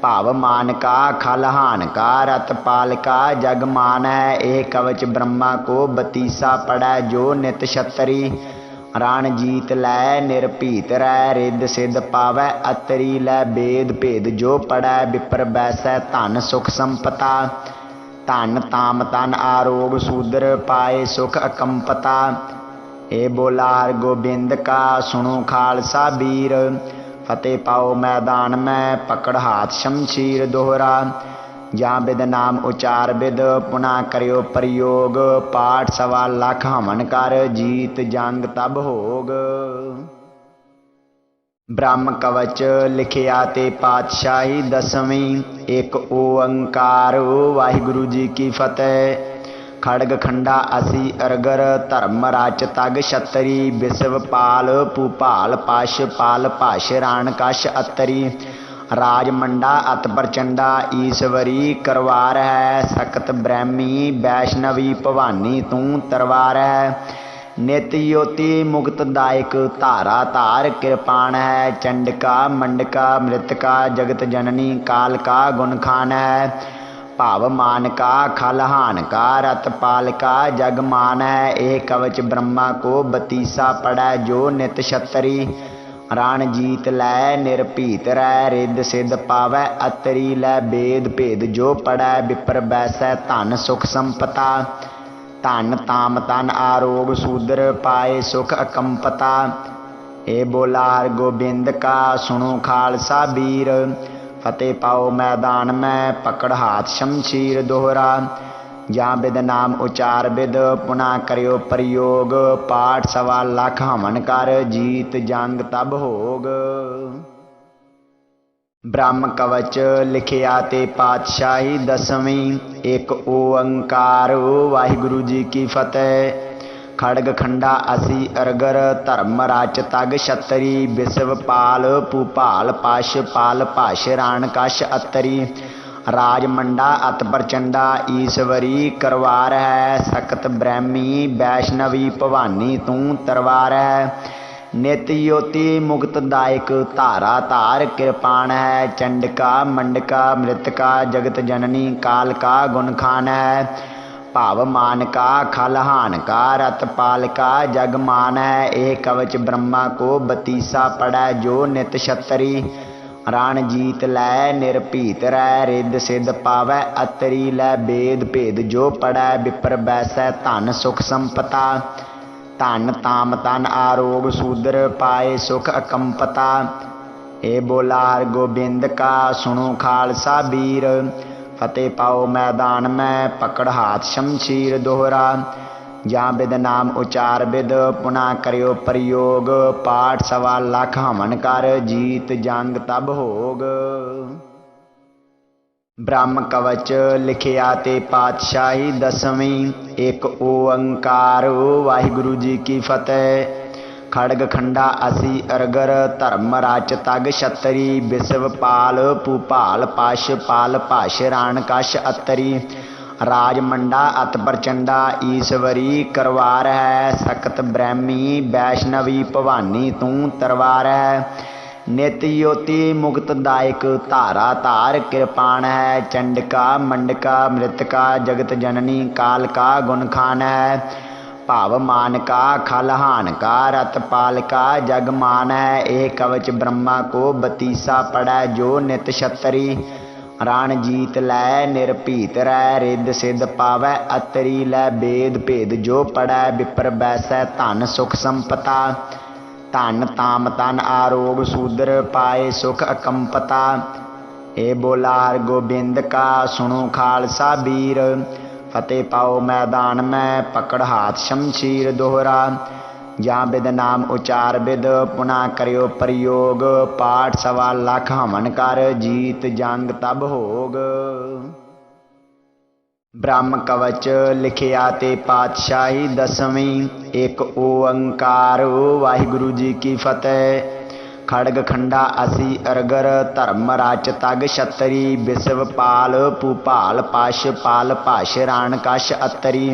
भाव मान का खलहान का रत पाल का जगमान है। एक कवच ब्रह्मा को बतीसा पड़ै जो नित छतरी रण जीत लै निरभीत रै रिद सिद्ध पावै अतरी लै बेद भेद जो पढ़ै विपर बैसै धन सुख संपता धन ताम तन आरोग सूदर पाए सुख अकंपता। ए बोला हर गोबिंद का सुनो खालसा बीर फतेह पाओ मैदान में पकड़ हाथ शमशीर दोहरा ਜਾਂ बिद नाम उचार बिद पुना करियो प्रयोग पाठ 1.25 लाख हमन कर जीत जंग तब होग। ब्रह्म कवच लिखिया ते पातशाही 10वीं एक ओंकार वाहिगुरु जी की फतेह। खड़ग खंडा असी अरगर धर्म राच तग छतरी विश्व पाल भूपाल पाश पाल भाष राण कश अतरी राज मंडा अत प्रचंडा ईश्वरी करवार है सकत ब्रह्मी वैष्णवी भवानी तू तरवार है। नित योति मुक्तदायक धारा धार कृपाण है चंडिका मंडका मृतका जगत जननी काल का गुण खान है। भाव मान का खल हान का रत पाल का जग मान है। एह कवच ब्रह्मा को बतीसा पड़ै जो नित छतरी। रण जीत लै निरभीत रै रिद सिद्ध पावै अतरी। लै वेद भेद जो पढ़ै विपर बैसै धन सुख संपता। धन ताम तन आरोग सूदर पाए सुख अकंपता। ए बोला हर गोबिंद का सुनो खालसा वीर। फतेह पाओ मैदान में पकड़ हाथ शमशीर दोहरा। जहाँ बिद नाम उचार बिद पुना करियो प्रयोग। पाठ सवा लख हमन कर जीत जंग तब होग। ब्रह्म कवच लिखिया ते पातशाही दसवीं। एक ओंकार वाहिगुरु जी की फतेह। खड़ग खंडा असी अरगर धर्म राच तग छतरी। विश्व पाल भूपाल पाश पाल पाश राण कश अतरी। राज मंडा अत प्रचंडा ईश्वरी करवार है। सकत ब्रह्मी वैष्णवी भवानी तू तरवार है। नित योति मुक्तदायक धारा धार कृपाण है। चंडका मंडका मृतका जगत जननी काल का गुण खान है। भाव मान का खल हान का रत पाल का जग मान है। एह कवच ब्रह्मा को बतीसा पड़ै जो नित छतरी। रण जीत लै निरभीत रै रिद सिद्ध पावै अतरी। लै वेद भेद जो पढ़ै विपर बैसै धन सुख संपता। धन ताम तन आरोग सूदर पाए सुख अकंपता। ए बोला हर गोबिंद का सुनो खालसा वीर। फतेह पाओ मैदान में पकड़ हाथ शमशीर दोहरा। जहाँ बिद नाम उचार बिद पुना करियो प्रयोग। पाठ सवा लख हमन कर जीत जंग तब होग। ब्रह्म कवच लिखिया ते पातशाही दसवीं। एक ओंकार वाहिगुरु जी की फतेह। खड़ग खंडा असी अरगर धर्म राच तग छतरी। विश्व पाल भूपाल पाश पाल पाश राण कश अतरी। राज मंडा अत प्रचंडा ईश्वरी करवार है। सकत ब्रह्मी वैष्णवी भवानी तू तरवार है। नित योति मुक्तदायक धारा धार कृपाण है। चंडका मंडका मृतका जगत जननी काल का गुण खान है। भाव मान का खल हान का रत पाल का जग मान है। एह कवच ब्रह्मा को बतीसा पड़ै जो नित छतरी। रण जीत लै निरभीत रै रिद सिद्ध पावै अतरी। लै वेद भेद जो पढ़ै विपर बैसै धन सुख संपता। धन ताम तन आरोग सूदर पाए सुख अकंपता। ए बोला हर गोबिंद का सुनो खालसा वीर। फतेह पाओ मैदान में पकड़ हाथ शमशीर दोहरा। जहाँ बिद नाम उचार बिद पुना करियो प्रयोग। पाठ सवा लख हमन कर जीत जंग तब होग। ब्रह्म कवच लिखिया ते पातशाही दसवीं। एक ओंकार वाहिगुरु जी की फतेह। खड़ग खंडा असी अरगर धर्म राच तग छतरी। विश्व पाल भूपाल पाश पाल पाश राण कश अतरी।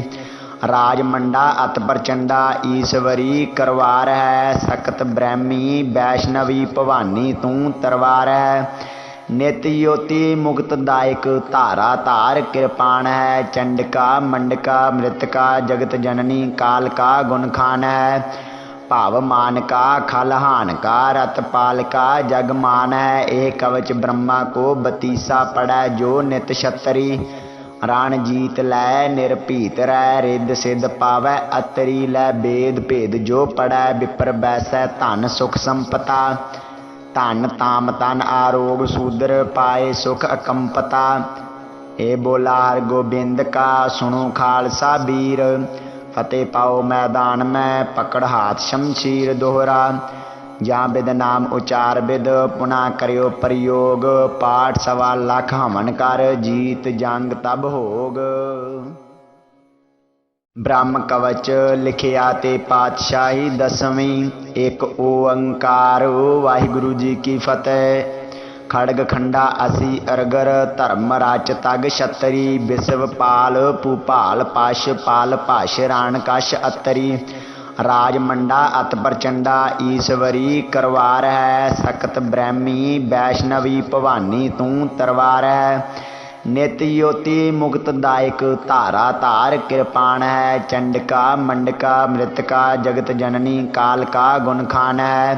राज मंडा अत प्रचंडा ईश्वरी करवार है। सकत ब्रह्मी वैष्णवी भवानी तू तरवार है। नित योति मुक्तदायक धारा धार कृपाण है। चंडका मंडका मृतका जगत जननी काल का गुण खान है। भाव मान का खल हान का रत पाल का जग मान है। एह कवच ब्रह्मा को बतीसा पड़ै जो नित छतरी। रण जीत लै निरभीत रै रिद सिद्ध पावै अतरी। लै वेद भेद जो पढ़ै विपर बैसै धन सुख संपता। धन ताम तन आरोग सूदर पाए सुख अकंपता। ए बोला हर गोबिंद का सुनो खालसा वीर। फतेह पाओ मैदान में पकड़ हाथ शमशीर दोहरा। जहाँ बिद नाम उचार बिद पुना करियो प्रयोग। पाठ सवा लख हमन कर जीत जंग तब होग। ब्रह्म कवच लिखिया ते पातशाही दसवीं। एक ओंकार वाहिगुरु जी की फतेह। खड़ग खंडा असी अरगर धर्म राच तग छतरी। विश्व पाल भूपाल पाश पाल पाश राण कश अतरी। राज मंडा अत प्रचंडा ईश्वरी करवार है। सकत ब्रह्मी वैष्णवी भवानी तू तरवार है। नित योति मुक्तदायक धारा धार कृपाण है। चंडिका मंडका मृतका जगत जननी काल का गुण खान है।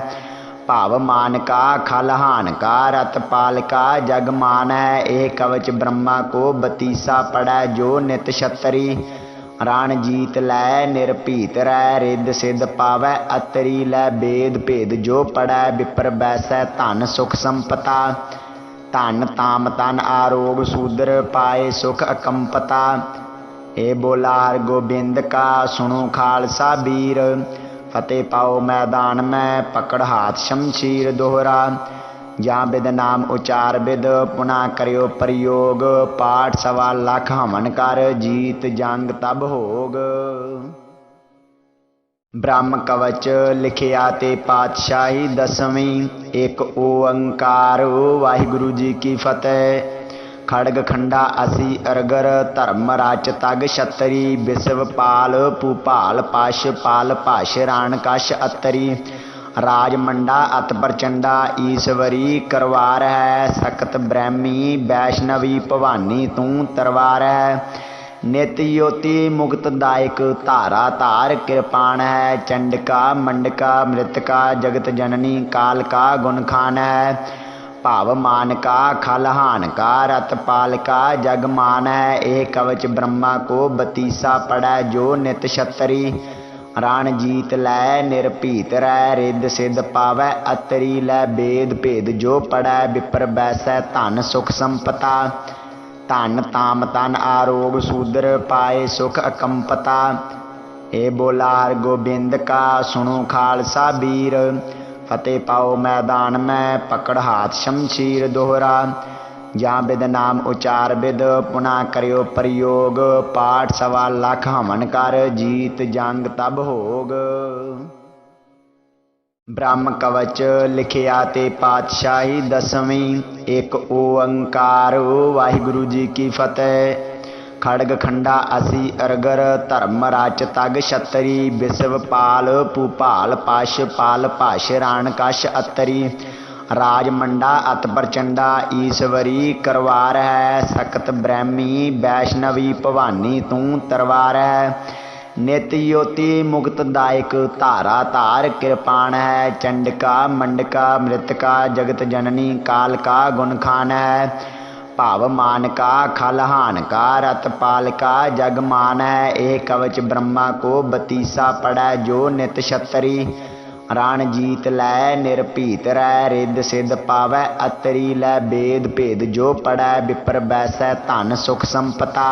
भाव मान का खलहान का रत पाल का जग मान है। एक कवच ब्रह्मा को बतीसा पड़ै जो नित छतरी। रण जीत लै निरभीत रै रिद सिद्ध पावै अतरी। लै वेद भेद जो पढ़ै विपर बैसै धन सुख संपता। धन ताम तन आरोग सूदर पाए सुख अकंपता। ए बोला हर गोबिंद का सुनो खालसा वीर। फतेह पाओ मैदान में पकड़ हाथ शमशीर दोहरा। ਜਾਂ बिद नाम उचार बिद पुना करियो प्रयोग। पाठ 1.25 लाख हवन कर जीत जंग तब होग। ब्रह्म कवच लिखिया ते पातशाही 10वीं। एक ओंकार वाहिगुरु जी की फतेह। खड़ग खंडा असी अरगर धर्म राच तग छतरी। विश्व पाल भूपाल पाश पाल पाश राण कश अतरी। राज मंडा अत प्रचंडा ईश्वरी करवार है। सकत ब्रह्मी वैष्णवी भवानी तू तरवार है। नित योति मुक्तदायक धारा धार कृपाण है। चंडिका मंडका मृतका जगत जननी काल का गुण खान है। भाव मान का खलहान का रत पाल का जग मान है। एक कवच ब्रह्मा को बतीसा पड़ै जो नित छतरी। रण जीत लै निरभीत रै रिद सिद्ध पावै अतरी। लै वेद भेद जो पढ़ै विपर बैसै धन सुख संपता। धन ताम तन आरोग सूदर पाए सुख अकंपता। ए बोला हर गोबिंद का सुनो खालसा वीर। फतेह पाओ मैदान में पकड़ हाथ शमशीर दोहरा। ਜਾਂ बिद नाम उचार बिद पुना करियो प्रयोग। पाठ 1.25 लाख हवन कर जीत जंग तब होग। ब्रह्म कवच लिखिया ते पातशाही 10वीं। एक ओंकार वाहिगुरु जी की फतेह। खड़ग खंडा असी अरगर धर्म राच तग छतरी। विश्व पाल भूपाल पाश पाल पाश राण कश अतरी। राज मंडा अत प्रचंडा ईश्वरी करवार है। सकत ब्रह्मी वैष्णवी भवानी तू तरवार है। नित योति मुक्तदायक धारा धार कृपाण है। चंडिका मंडका मृतका जगत जननी काल का गुण खान है। भाव मान का खलहान का रत पाल का जग मान है। एक कवच ब्रह्मा को बतीसा पड़ै जो नित छतरी। रण जीत लै निरभीत रै रिद सिद्ध पावै अतरी। लै वेद भेद जो पढ़ै विपर बैसै धन सुख संपता।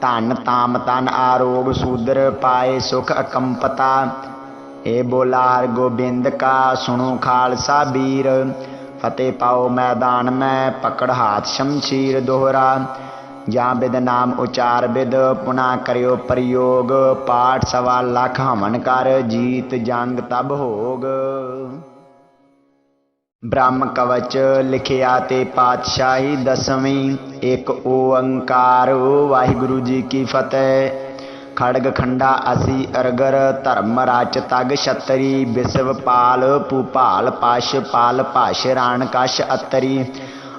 धन ताम तन आरोग सूदर पाए सुख अकंपता। ए बोला हर गोबिंद का सुनो खालसा वीर। फतेह पाओ मैदान में पकड़ हाथ शमशीर दोहरा। ਜਾਂ बिद नाम उचार बिद पुना करियो प्रयोग। पाठ 1.25 लाख हवन कर जीत जंग तब होग। ब्रह्म कवच लिखिया ते पातशाही 10वीं। एक ओंकार वाहिगुरु जी की फतेह। खड़ग खंडा असी अरगर धर्म राच तग छतरी। विश्व पाल भूपाल पाश पाल पाश राण कश अतरी।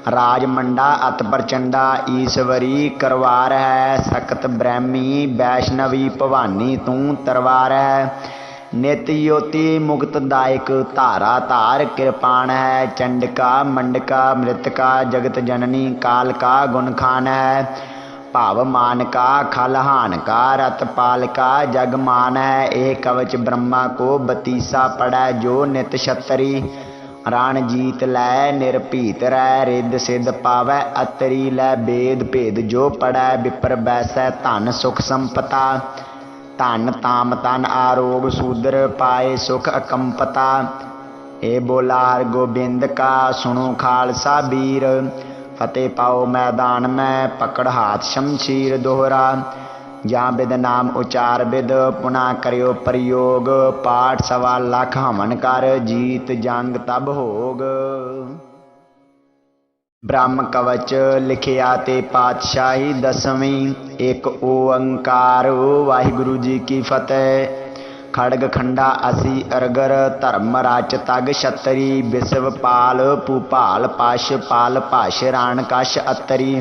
राज मंडा अत प्रचंडा ईश्वरी करवार है। सकत ब्रह्मी वैष्णवी भवानी तू तरवार है। नित योति मुक्तदायक धारा धार कृपाण है। चंडिका मंडका मृतका जगत जननी काल का गुण खान है। भाव मान का खलहान का रत पाल का जग मान है। एक कवच ब्रह्मा को बतीसा पड़ै जो नित छतरी। रण जीत लै निरभीत रै रिद सिद्ध पावै अतरी। लै वेद भेद जो पढ़ै विपर बैसै धन सुख संपता। धन ताम तन आरोग सूदर पाए सुख अकंपता। ए बोला हर गोबिंद का सुनो खालसा वीर। फतेह पाओ मैदान में पकड़ हाथ शमशीर दोहरा। ਜਾਂ बिद नाम उचार बिद पुना करियो प्रयोग। पाठ 1.25 लाख हवन कर जीत जंग तब होग। ब्रह्म कवच लिखिया ते पातशाही 10वीं। एक ओंकार वाहिगुरु जी की फतेह। खड़ग खंडा असी अरगर धर्म राच तग छतरी। विश्व पाल भूपाल पाश पाल पाश राण कश अतरी।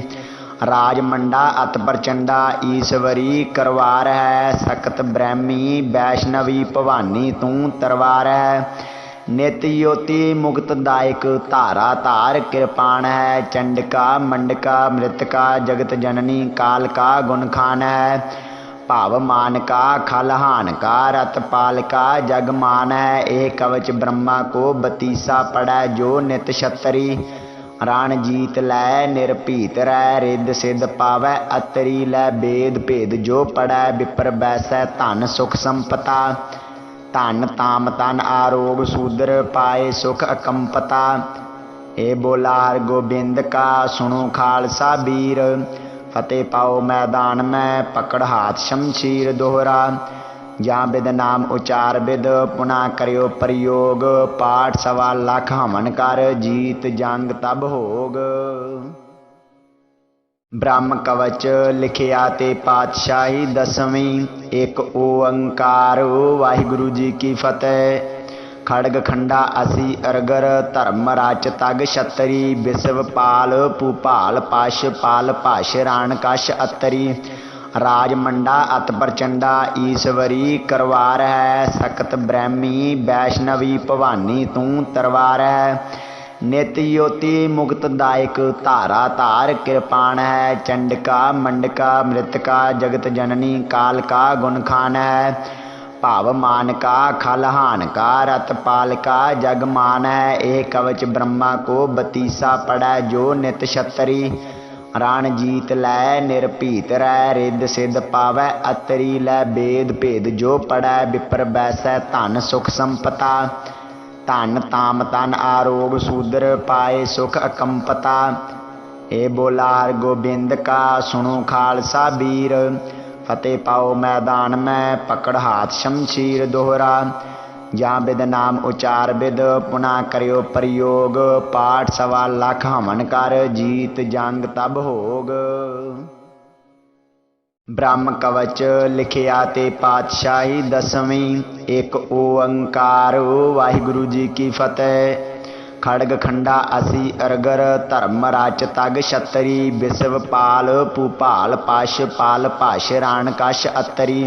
राज मंडा अत प्रचंडा ईश्वरी करवार है। सकत ब्रह्मी वैष्णवी भवानी तू तरवार है। नित योति मुक्तदायक धारा धार कृपाण है। चंडिका मंडका मृतका जगत जननी काल का गुण खान है। भाव मान का खलहान का रत पाल का जग मान है। एक कवच ब्रह्मा को बतीसा पड़ै जो नित छतरी। रण जीत लै निरभीत रै रिद सिद्ध पावै अतरी। लै वेद भेद जो पढ़ै विपर बैसै धन सुख संपता। धन ताम तन आरोग शूद्र पाए सुख अकंपता। ए बोला हर गोबिंद का सुनो खालसा वीर। फतेह पाओ मैदान में पकड़ हाथ शमशीर दोहरा। जहाँ विद नाम उचार विद पुनः करियो प्रयोग। पाठ सवा लख हमन कर जीत जंग तब होग। ब्रह्म कवच लिखिया ते पातशाही दसवीं। एक ओंकार वाहिगुरु जी की फतेह। खड़ग खंडा असी अरगर धर्म राच तग छतरी। विश्व पाल भूपाल पाश पाल पाश राण कश अतरी। राज मंडा अत प्रचंडा ईश्वरी करवार है। सकत ब्रह्मी वैष्णवी भवानी तू तरवार है। नित योति मुक्तदायक धारा धार कृपाण है। चंडिका मंडका मृतका जगत जननी काल का गुण खान है। भाव मान का खलहान का रत पाल का जग मान है। एक कवच ब्रह्मा को बतीसा पड़ै जो नित छतरी। रण जीत लै निरभीत रै रिद सिद्ध पावै अतरी। लै वेद भेद जो पढ़ै विपर बैसै धन सुख संपता। धन ताम तन आरोग शूद्र पाए सुख अकंपता। ए बोला हर गोबिंद का सुनो खालसा वीर। फतेह पाओ मैदान में पकड़ हाथ शमशीर दोहरा। जहाँ विद नाम उचार विद पुनः करियो प्रयोग। पाठ सवा लख हमन कर जीत जंग तब होग। ब्रह्म कवच लिखिया ते पातशाही दसवीं। एक ओंकार वाहिगुरु जी की फतेह। खड़ग खंडा असी अरगर धर्म राच तग छतरी। विश्व पाल भूपाल पाश पाल पाश राण कश अतरी।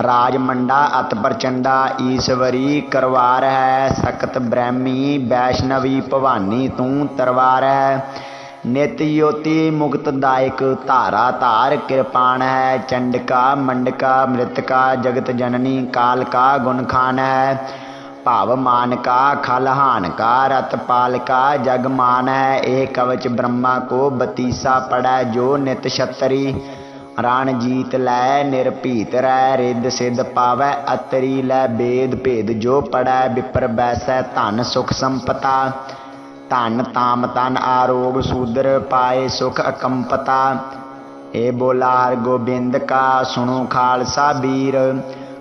राज मंडा अत प्रचंडा ईश्वरी करवार है। सकत ब्रह्मी वैष्णवी भवानी तू तरवार है। नित योति मुक्तदायक धारा धार कृपाण है। चंडिका मंडका मृतका जगत जननी काल का गुण खान है। भाव मान का खलहान का रत पाल का जग मान है। एक कवच ब्रह्मा को बतीसा पड़ै जो नित छतरी। रण जीत लै निरभीत रै रिद सिद्ध पावै अतरी। लै वेद भेद जो पढ़ै विपर बैसै धन सुख संपता। धन ताम तन आरोग शूद्र पाए सुख अकंपता। ए बोला हर गोबिंद का सुनो खालसा वीर।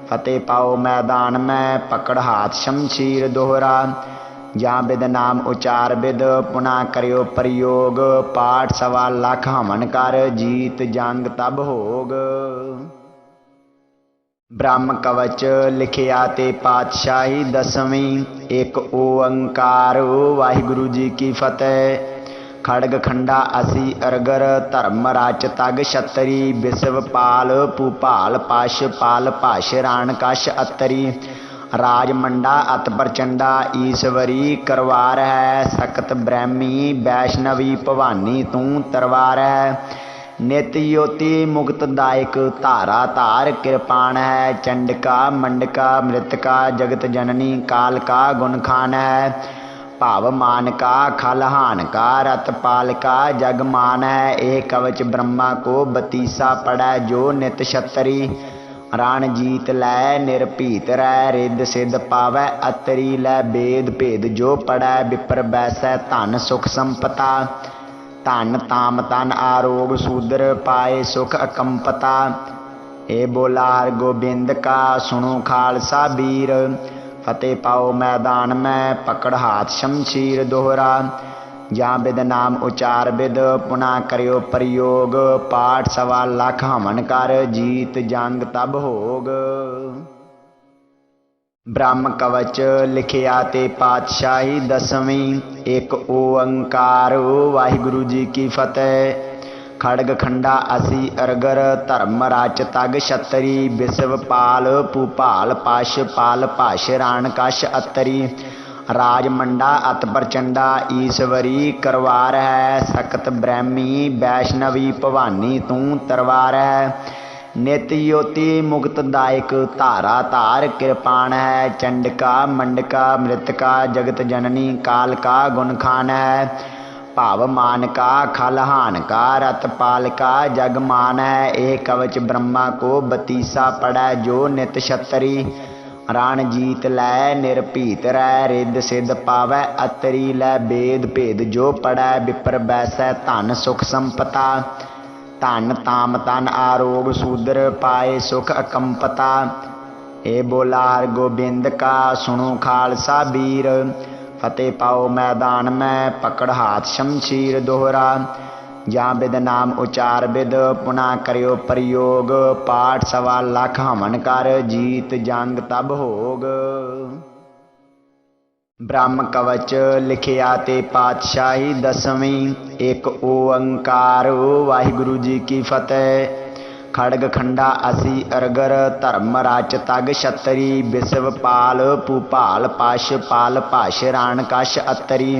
फतेह पाओ मैदान में पकड़ हाथ शमशीर दोहरा। जहाँ विद नाम उचार विद पुनः करियो प्रयोग। पाठ सवा लख हमन कर जीत जंग तब होग। ब्रह्म कवच लिखिया ते पातशाही दसवीं। एक ओंकार वाहिगुरु जी की फतेह। खड़ग खंडा असी अरगर धर्म राच तग छतरी। विश्व पाल भूपाल पाश पाल पाश राण कश अतरी। राज मंडा अत प्रचंडा ईश्वरी करवार है। सकत ब्रह्मी वैष्णवी भवानी तू तरवार है। नित योति मुक्तदायक धारा धार कृपाण है। चंडिका मंडका मृतका जगत जननी काल का गुण खान है। भाव मान का खलहान का रत पाल का जग मान है। एक कवच ब्रह्मा को बतीसा पड़ै जो नित छतरी। रण जीत लै निरभीत रै रिद सिद्ध पावै अतरी। लै वेद भेद जो पढ़ै विपर बैसै धन सुख संपता। धन ताम तन आरोग शूद्र पाए सुख अकंपता। ए बोला हर गोबिंद का सुनो खालसा वीर। फतेह पाओ मैदान में पकड़ हाथ शमशीर दोहरा। जहाँ विद नाम उचार विद पुनः करियो प्रयोग। पाठ सवा लख हमन कर जीत जंग तब होग। ब्रह्म कवच लिखिया ते पातशाही दसवीं। एक ओंकार वाहिगुरु जी की फतेह। खड़ग खंडा असी अरगर धर्म राच तग छतरी विश्व पाल भूपाल पाश पाल भाष राण कश अतरी राज मंडा अत प्रचंडा ईश्वरी करवार है सकत ब्रह्मी वैष्णवी भवानी तू तरवार है नित योति मुक्तदायक धारा धार कृपाण है चंडिका मंडका मृतका जगत जननी काल का गुण खान है भाव मान का खलहान का रत पाल का जग मान है एक कवच ब्रह्मा को बतीसा पड़ै जो नित छतरी रण जीत लै निरभीत रै रिद सिद्ध पावै अतरी लै वेद भेद जो पड़ै विपर बैसै धन सुख संपता धन ताम तन आरोग सूदर पाए सुख अकंपता ए बोला हर गोबिंद का सुनो खालसा वीर फतेह पाओ मैदान में पकड़ हाथ शमशीर दोहरा जहाँ बिद नाम उचार बिद पुनः करियो प्रयोग पाठ 1.25 लाख हमन कर जीत जंग तब होग। ब्रह्म कवच लिखिया ते पातशाही 10वीं एक ओंकार वाहिगुरु जी की फतेह। खड़ग खंडा असी अरगर धर्म राच तग छतरी विश्व पाल भूपाल पाश पाल भाष राण कश अतरी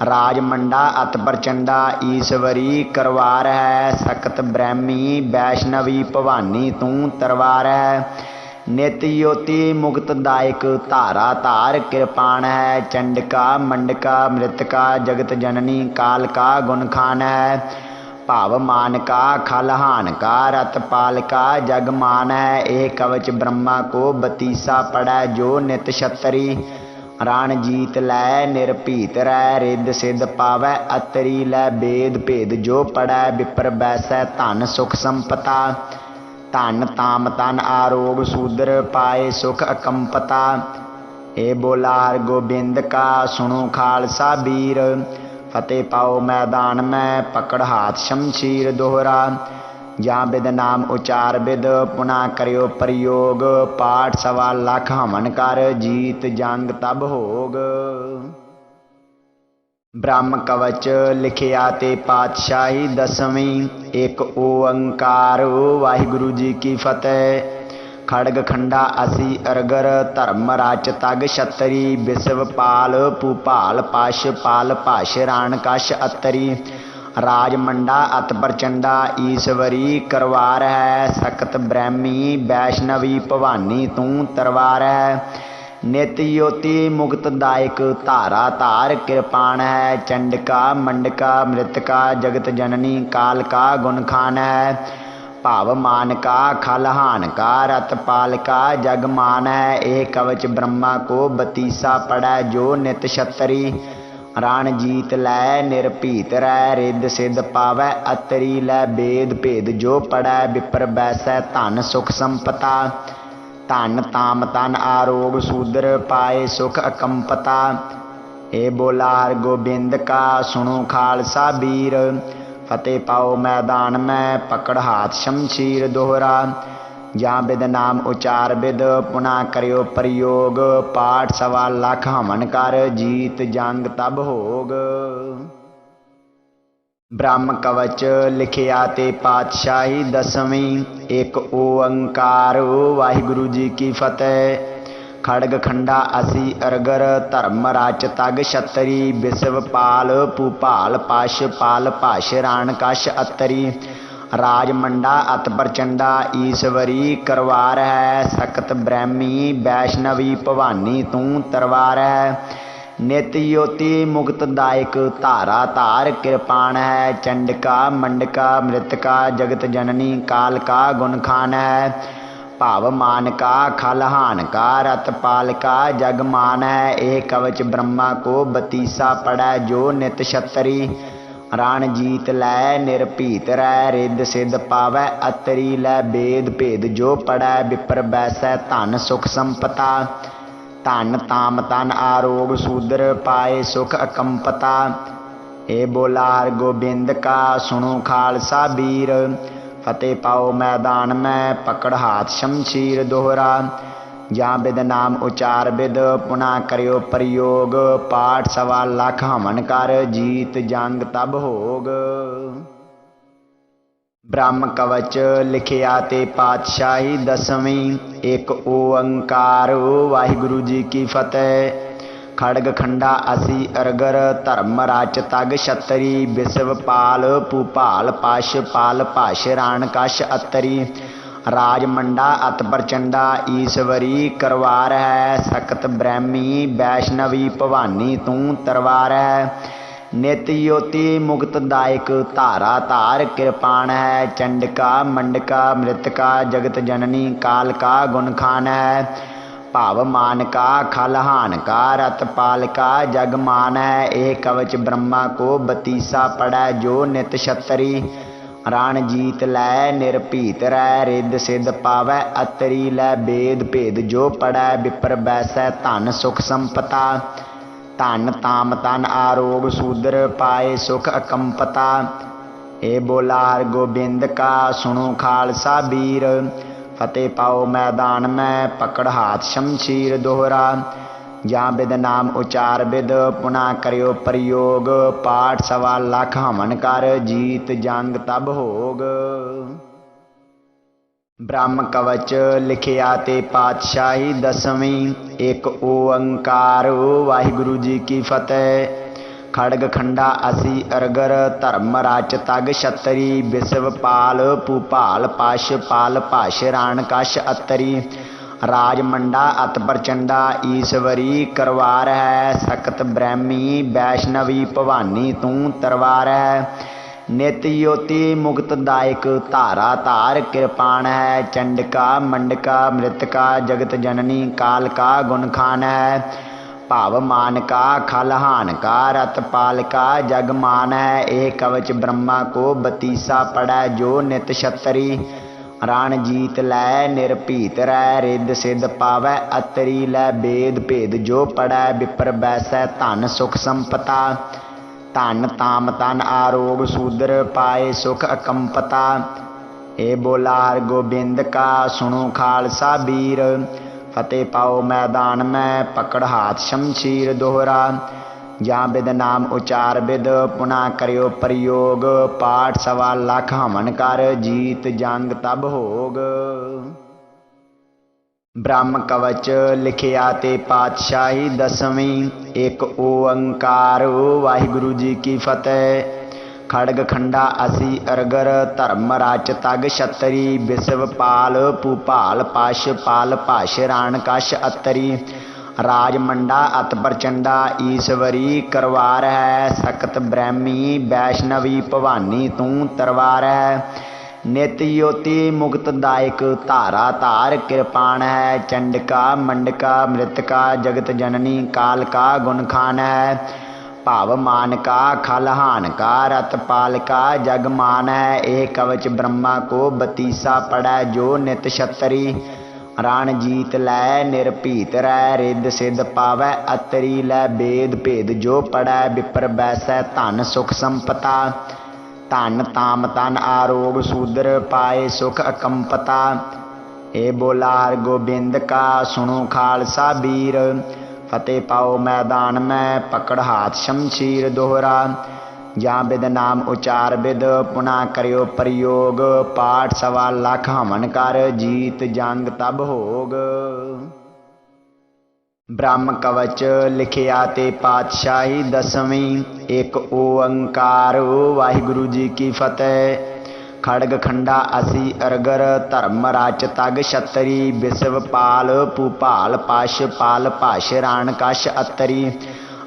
राज मंडा अत प्रचंडा ईश्वरी करवार है सकत ब्रह्मी वैष्णवी भवानी तू तरवार है नित योति मुक्तदायक धारा धार कृपाण है चंडिका मंडका मृतका जगत जननी काल का गुण खान है भाव मान का खलहान का रत पाल का जग मान है एक कवच ब्रह्मा को बतीसा पड़ै जो नित छतरी रण जीत लै निरभीत रै रिद सिद्ध पावै अतरी लै वेद भेद जो पड़ै विपर बैसै धन सुख संपता धन ताम तन आरोग सूदर पाए सुख अकंपता ए बोला हर गोबिंद का सुनो खालसा वीर फतेह पाओ मैदान में पकड़ हाथ शमशीर दोहरा जहाँ बिद नाम उचार बिद पुनः करियो प्रयोग पाठ 1.25 लाख हमन कर जीत जंग तब होग। ब्रह्म कवच लिखिया ते पातशाही 10वीं एक ओंकार वाहिगुरु जी की फतेह। खड़ग खंडा असी अरगर धर्म राच तग छतरी विश्व पाल भूपाल पाश पाल भाष राण कश अतरी राज मंडा अत प्रचंडा ईश्वरी करवार है सकत ब्रह्मी वैष्णवी भवानी तू तरवार है नित योति मुक्तदायक धारा धार कृपाण है चंडिका मंडका मृतका जगत जननी काल का गुण खान है भाव मान का खलहान का रत पाल का जग मान है एक कवच ब्रह्मा को बतीसा पड़ै जो नित छतरी रण जीत लै निरभीत रै रिद सिद्ध पावै अतरी लै वेद भेद जो पड़ै विपर बैसै धन सुख संपता धन ताम तन आरोग सूदर पाए सुख अकंपता ए बोला हर गोबिंद का सुनो खालसा वीर फतेह पाओ मैदान में पकड़ हाथ शमशीर दोहरा जहाँ बिद नाम उचार बिद पुनः करियो प्रयोग पाठ 1.25 लाख हमन कर जीत जंग तब होग। ब्रह्म कवच लिखिया ते पातशाही 10वीं एक ओंकार वाहिगुरु जी की फतेह। खड़ग खंडा असी अरगर धर्म राच तग छतरी विश्व पाल भूपाल पाश पाल भाष राण कश अतरी राज मंडा अत प्रचंडा ईश्वरी करवार है सकत ब्रह्मी वैष्णवी भवानी तू तरवार है नित योति मुक्तदायक धारा धार कृपाण है चंडिका मंडका मृतका जगत जननी काल का गुण खान है भाव मान का खलहान का रत पाल का जग मान है एक कवच ब्रह्मा को बतीसा पड़ै जो नित छतरी रण जीत लै निरभीत रै रिद सिद्ध पावै अतरी लै वेद भेद जो पड़ै विपर बैसै धन सुख संपता धन ताम तन आरोग सूदर पाए सुख अकंपता ए बोला हर गोबिंद का सुनो खालसा वीर फतेह पाओ मैदान में पकड़ हाथ शमशीर दोहरा जहाँ बिद नाम उचार बिद पुनः करियो प्रयोग पाठ 1.25 लाख हमन कर जीत जंग तब होग। ब्रह्म कवच लिखिया ते पातशाही दसवीं। एक ओंकार वाहिगुरु जी की फतेह। खड़ग खंडा असी अरगर धर्म राच तग छतरी। विश्व पाल भूपाल पाश पाल पाश राण कश अतरी। राज मंडा अत प्रचंडा ईश्वरी करवार है। सकत ब्रह्मी वैष्णवी भवानी तू तरवार है। नित योति मुक्तदायक धारा धार कृपाण है। चंडिका मंडका मृतका जगत जननी काल का गुण खान है। भाव मान का खलहान का रत पाल का जग मान है। एक कवच ब्रह्मा को बतीसा पड़ै जो नित छतरी। रण जीत लै निरभीत रै रिद सिद्ध पावै अतरी। लै वेद भेद जो पड़ै विपर बैसै धन सुख संपता। धन ताम तन आरोग सूदर पाए सुख अकंपता। ए बोला हर गोबिंद का सुनो खालसा वीर। फतेह पाओ मैदान में पकड़ हाथ शमशीर दोहरा। जहाँ विद नाम उचार विद पुनः करियो प्रयोग। पाठ सवा लख हमन कर जीत जंग तब होग। ब्रह्म कवच लिखिया ते पातशाही दसवीं। एक ओंकार वाहिगुरु जी की फतेह। खड़ग खंडा असी अरगर धर्म राच तग छतरी। विश्व पाल भूपाल पाश पाल पाश राण कश अतरी। राज मंडा अत प्रचंडा ईश्वरी करवार है। सकत ब्रह्मी वैष्णवी भवानी तू तरवार है। नित योति मुक्तदायक धारा धार कृपाण है। चंडिका मंडका मृतका जगत जननी काल का गुण खान है। भाव मान का खलहान का रत पाल का जग मान है। एक कवच ब्रह्मा को बतीसा पड़ै जो नित छतरी। रण जीत लै निरभीत रै रिद सिद्ध पावै अतरी। लै वेद भेद जो पड़ै विपर बैसै धन सुख संपता। धन ताम तन आरोग सूदर पाए सुख अकंपता। ए बोला हर गोबिंद का सुनो खालसा वीर। फतेह पाओ मैदान में पकड़ हाथ शमशीर दोहरा। जहाँ विद नाम उचार विद पुनः करियो प्रयोग। पाठ सवा लख हमन कर जीत जंग तब होग। ब्रह्म कवच लिखिया ते पातशाही दसवीं। एक ओंकार वाहिगुरु जी की फतेह। खड़ग खंडा असी अरगर धर्म राच तग छतरी। विश्व पाल भूपाल पाश पाल पाश राण कश अतरी। राज मंडा अत प्रचंडा ईश्वरी करवार है। सकत ब्रह्मी वैष्णवी भवानी तू तरवार है। नित योति मुक्तदायक धारा धार कृपाण है। चंडिका मंडका मृतका जगत जननी काल का गुण खान है। भाव मान का खलहान का रत पाल का जग मान है। एक कवच ब्रह्मा को बतीसा पड़ै जो नित छतरी। रण जीत लै निरभीत रै रिद सिद्ध पावै अतरी। लै वेद भेद जो पड़ै विपर बैसै धन सुख संपता। धन ताम तन आरोग सूदर पाए सुख अकंपता। ए बोला हर गोबिंद का सुनो खालसा वीर। फतेह पाओ मैदान में पकड़ हाथ शमशीर दोहरा। जहाँ विद नाम उचार विद पुनः करियो प्रयोग। पाठ सवा लख हमन कर जीत जंग तब होग। ब्रह्म कवच लिखिया ते पातशाही दसवीं। एक ओंकार वाहिगुरु जी की फतेह। खड़ग खंडा असी अरगर धर्म राच तग छतरी। विश्व पाल भूपाल पाश पाल पाश राण कश अतरी।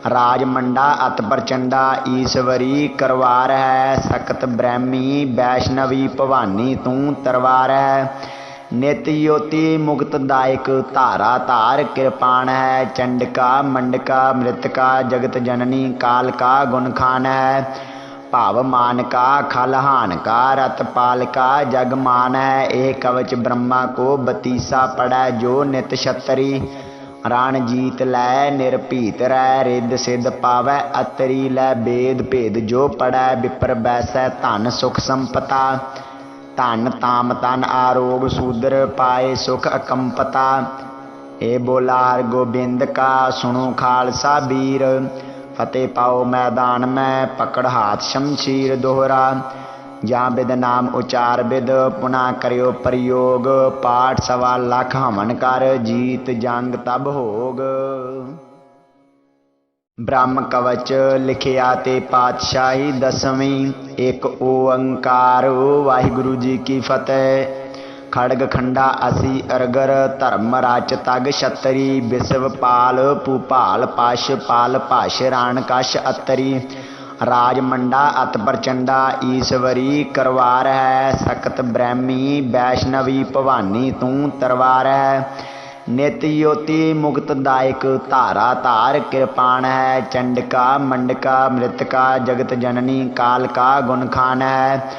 राज मंडा अत प्रचंडा ईश्वरी करवार है। सकत ब्रह्मी वैष्णवी भवानी तू तरवार है। नित योति मुक्तदायक धारा धार कृपाण है। चंडिका मंडका मृतका जगत जननी काल का गुण खान है। भाव मान का खलहान का रत पाल का जग मान है। एक कवच ब्रह्मा को बतीसा पड़ै जो नित छतरी। रण जीत लै निरभीत रै रिद सिद्ध पावै अतरी। लै वेद भेद जो पड़ै विपर बैसै धन सुख संपता। धन ताम तन आरोग सूदर पाए सुख अकंपता। ए बोला हर गोबिंद का सुनो खालसा वीर। फतेह पाओ मैदान में पकड़ हाथ शमशीर दोहरा। ਜਾਂ ਬਿਦ ਨਾਮ ਉਚਾਰ ਬਿਦ ਪੁਨਾ ਕਰਿਓ ਪ੍ਰਯੋਗ ਪਾਠ 1.25 ਹਮਨ ਕਰ ਜੀਤ ਜੰਗ ਤਬ ਹੋਗ। ਬ੍ਰਹਮ ਕਵਚ ਲਿਖਿਆ ਤੇ ਪਾਤਸ਼ਾਹੀ ਦਸਵੀਂ ਇੱਕ ਓੰਕਾਰ ਵਾਹਿਗੁਰੂ ਜੀ ਕੀ ਫਤਿਹ। ਖੜਗ ਖੰਡਾ ਅਸੀ ਅਰਗਰ ਧਰਮ ਰਚ ਤਗ ਛਤਰੀ ਬਿਸਵ ਪਾਲ ਭੂਪਾਲ ਪਸ਼ ਪਾਲ ਭਾਸ਼ ਰਾਣ ਕਸ਼ ਅਤਰੀ ਰਾਜ ਮੰਡਾ ਅਤ ਪ੍ਰਚੰਡਾ ਈਸ਼ਵਰੀ ਕਰਵਾਰ ਹੈ ਸਕਤ ਬ੍ਰਹਮੀ ਵੈਸ਼ਨਵੀ ਭਵਾਨੀ ਤੂੰ ਤਰਵਾਰ ਹੈ ਨਿਤ ਯੋਤੀ ਮੁਕਤ ਦਾਇਕ ਧਾਰਾ ਧਾਰ ਕਿਰਪਾਨ ਹੈ ਚੰਡਕਾ ਮੰਡਕਾ ਮ੍ਰਿਤਕਾ ਜਗਤ ਜਨਨੀ ਕਾਲ ਕਾ ਗੁਣ ਖਾਨ ਹੈ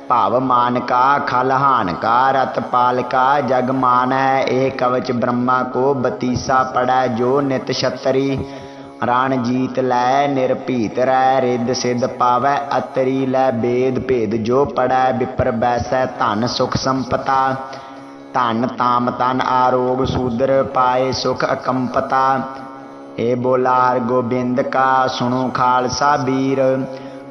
ਭਾਵ मान का खलहान का रत पाल का जग मान है एह कवच ब्रह्मा को बतीसा पड़ै जो नित छतरी राण जीत लै निरभीत रै रिद सिद्ध पावै अतरी लै बेद भेद जो पड़ै विपर बैसै धन सुख संपता धन ताम तन आरोग सूदर पाए सुख अकंपता ए बोला हर गोबिंद का सुनो खालसा बीर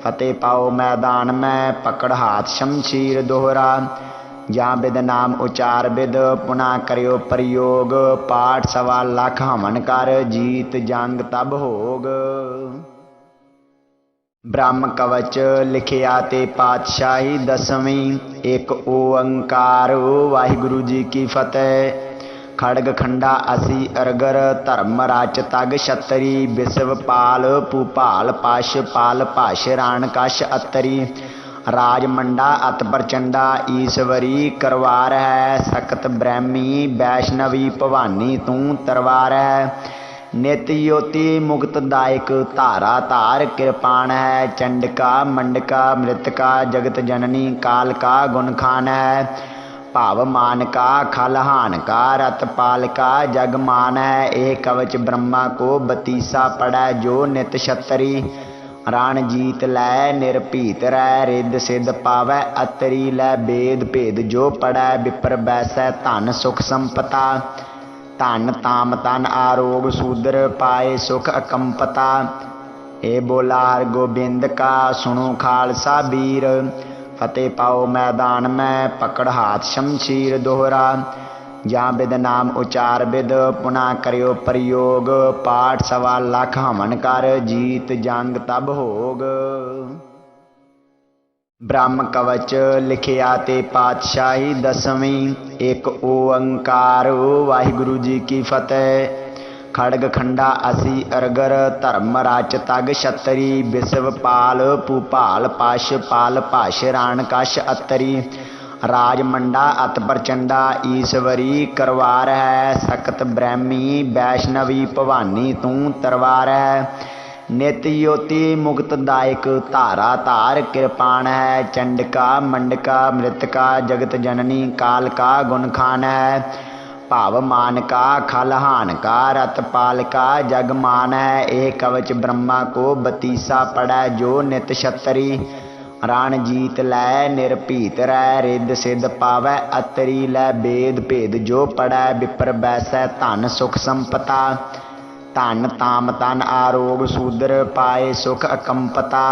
फतेह पाओ मैदान में पकड़ हाथ शमशीर दोहरा ਜਾਂ ਬਿਦ ਨਾਮ ਉਚਾਰ ਬਿਦ ਪੁਨਾ ਕਰਿਓ ਪ੍ਰਯੋਗ ਪਾਠ 1.25 ਹਮਨ ਕਰ ਜੀਤ ਜੰਗ ਤਬ ਹੋਗ। ਬ੍ਰਹਮ ਕਵਚ ਲਿਖਿਆ ਤੇ ਪਾਤਸ਼ਾਹੀ ਦਸਵੀਂ ਇੱਕ ਓੰਕਾਰ ਵਾਹਿਗੁਰੂ ਜੀ ਕੀ ਫਤਿਹ। ਖੜਗ ਖੰਡਾ ਅਸੀ ਅਰਗਰ ਧਰਮ ਰਚ ਤਗ ਛਤਰੀ ਬਿਸਵ ਪਾਲ ਭੂਪਾਲ ਪਸ਼ ਪਾਲ ਭਾਸ਼ ਰਾਣ ਕਸ਼ ਅਤਰੀ ਰਾਜ ਮੰਡਾ ਅਤ ਪ੍ਰਚੰਡਾ ਈਸ਼ਵਰੀ ਕਰਵਾਰ ਹੈ ਸਕਤ ਬ੍ਰਹਮੀ ਵੈਸ਼ਨਵੀ ਭਵਾਨੀ ਤੂੰ ਤਰਵਾਰ ਹੈ ਨਿਤ ਯੋਤੀ ਮੁਕਤ ਦਾਇਕ ਧਾਰਾ ਧਾਰ ਕਿਰਪਾਨ ਹੈ ਚੰਡਕਾ ਮੰਡਕਾ ਮ੍ਰਿਤਕਾ ਜਗਤ ਜਨਨੀ ਕਾਲ ਕਾ ਗੁਣ ਖਾਨ ਹੈ ਭਾਵ मान का खलहान का रत पाल का जग मान है एह कवच ब्रह्मा को बतीसा पड़ै जो नित छतरी राण जीत लै निरभीत रै रिद सिद्ध पावै अतरी लै बेद भेद जो पड़ै विपर बैसै धन सुख संपता धन ताम तन आरोग सूदर पाए सुख अकंपता ए बोला हर गोबिंद का सुनो खालसा बीर फतेह पाओ मैदान में पकड़ हाथ शमशीर दोहरा ਜਾਂ ਬਿਦ ਨਾਮ ਉਚਾਰ ਬਿਦ ਪੁਨਾ ਕਰਿਓ ਪ੍ਰਯੋਗ ਪਾਠ 1.25 ਹਮਨ ਕਰ ਜੀਤ ਜੰਗ ਤਬ ਹੋਗ। ਬ੍ਰਹਮ ਕਵਚ ਲਿਖਿਆ ਤੇ ਪਾਤਸ਼ਾਹੀ ਦਸਵੀਂ ਇੱਕ ਓੰਕਾਰ ਵਾਹਿਗੁਰੂ ਜੀ ਕੀ ਫਤਿਹ। ਖੜਗ ਖੰਡਾ ਅਸੀ ਅਰਗਰ ਧਰਮ ਰਚ ਤਗ ਛਤਰੀ ਬਿਸਵ ਪਾਲ ਭੂਪਾਲ ਪਸ਼ ਪਾਲ ਭਾਸ਼ ਰਾਣ ਕਸ਼ ਅਤਰੀ ਰਾਜ ਮੰਡਾ ਅਤ ਪ੍ਰਚੰਡਾ ਈਸ਼ਵਰੀ ਕਰਵਾਰ ਹੈ ਸਕਤ ਬ੍ਰਹਮੀ ਵੈਸ਼ਨਵੀ ਭਵਾਨੀ ਤੂੰ ਤਰਵਾਰ ਹੈ ਨਿਤ ਯੋਤੀ ਮੁਕਤ ਦਾਇਕ ਧਾਰਾ ਧਾਰ ਕਿਰਪਾਨ ਹੈ ਚੰਡਕਾ ਮੰਡਕਾ ਮ੍ਰਿਤਕਾ ਜਗਤ ਜਨਨੀ ਕਾਲ ਕਾ ਗੁਣ ਖਾਨ ਹੈ ਭਾਵ मान का खलहान का रत पाल का जग मान है एह कवच ब्रह्मा को बतीसा पड़ै जो नित छतरी राण जीत लै निरभीत रै रिद सिद्ध पावै अतरी लै बेद भेद जो पड़ै विपर बैसै धन सुख संपता धन ताम तन आरोग सूदर पाए सुख अकंपता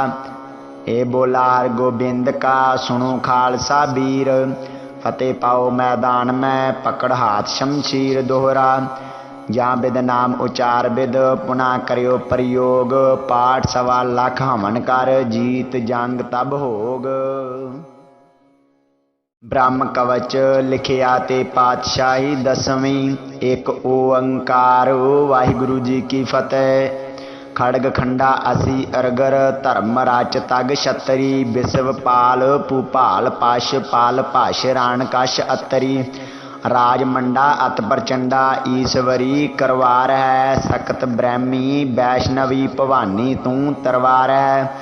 ए बोला हर गोबिंद का सुनो खालसा बीर फतेह पाओ मैदान में पकड़ हाथ शमशीर दोहरा ਜਾਂ ਬਿਦ ਨਾਮ ਉਚਾਰ ਬਿਦ ਪੁਨਾ ਕਰਿਓ ਪ੍ਰਯੋਗ ਪਾਠ 1.25 ਹਮਨ ਕਰ ਜੀਤ ਜੰਗ ਤਬ ਹੋਗ। ਬ੍ਰਹਮ ਕਵਚ ਲਿਖਿਆ ਤੇ ਪਾਤਸ਼ਾਹੀ ਦਸਵੀਂ ਇੱਕ ਓੰਕਾਰ ਵਾਹਿਗੁਰੂ ਜੀ ਕੀ ਫਤਿਹ। ਖੜਗ ਖੰਡਾ ਅਸੀ ਅਰਗਰ ਧਰਮ ਰਚ ਤਗ ਛਤਰੀ ਬਿਸਵ ਪਾਲ ਭੂਪਾਲ ਪਸ਼ ਪਾਲ ਭਾਸ਼ ਰਾਣ ਕਸ਼ ਅਤਰੀ ਰਾਜ ਮੰਡਾ ਅਤ ਪ੍ਰਚੰਡਾ ਈਸ਼ਵਰੀ ਕਰਵਾਰ ਹੈ ਸਕਤ ਬ੍ਰਹਮੀ ਵੈਸ਼ਨਵੀ ਭਵਾਨੀ ਤੂੰ ਤਰਵਾਰ ਹੈ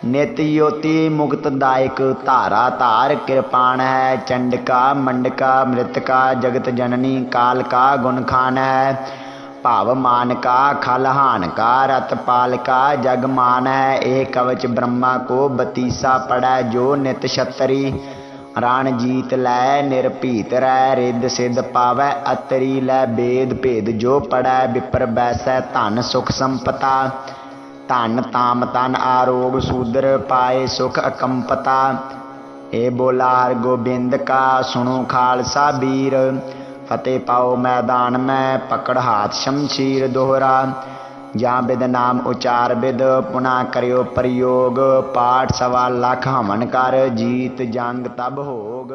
ਨਿਤ ਯੋਤੀ ਮੁਕਤ ਦਾਇਕ ਧਾਰਾ ਧਾਰ ਕਿਰਪਾਨ ਹੈ ਚੰਡਕਾ ਮੰਡਕਾ ਮ੍ਰਿਤਕਾ ਜਗਤ ਜਨਨੀ ਕਾਲ ਕਾ ਗੁਣ ਖਾਨ ਹੈ ਭਾਵ मान का खलहान का रत पाल का जग मान है एह कवच ब्रह्मा को बतीसा पड़ै जो नित छतरी राण जीत लै निरभीत रै रिद सिद्ध पावै अतरी लै बेद भेद जो पड़ै विपर बैसै धन सुख संपता धन ताम तन आरोग सूदर पाए सुख अकंपता ए बोला हर गोबिंद का सुनो खालसा वीर, फतेह पाओ मैदान में पकड़ हाथ शमशीर दोहरा। जहाँ विद नाम उचार विद पुनः करियो प्रयोग, पाठ 1.25 लाख हमन कर जीत जंग तब होग।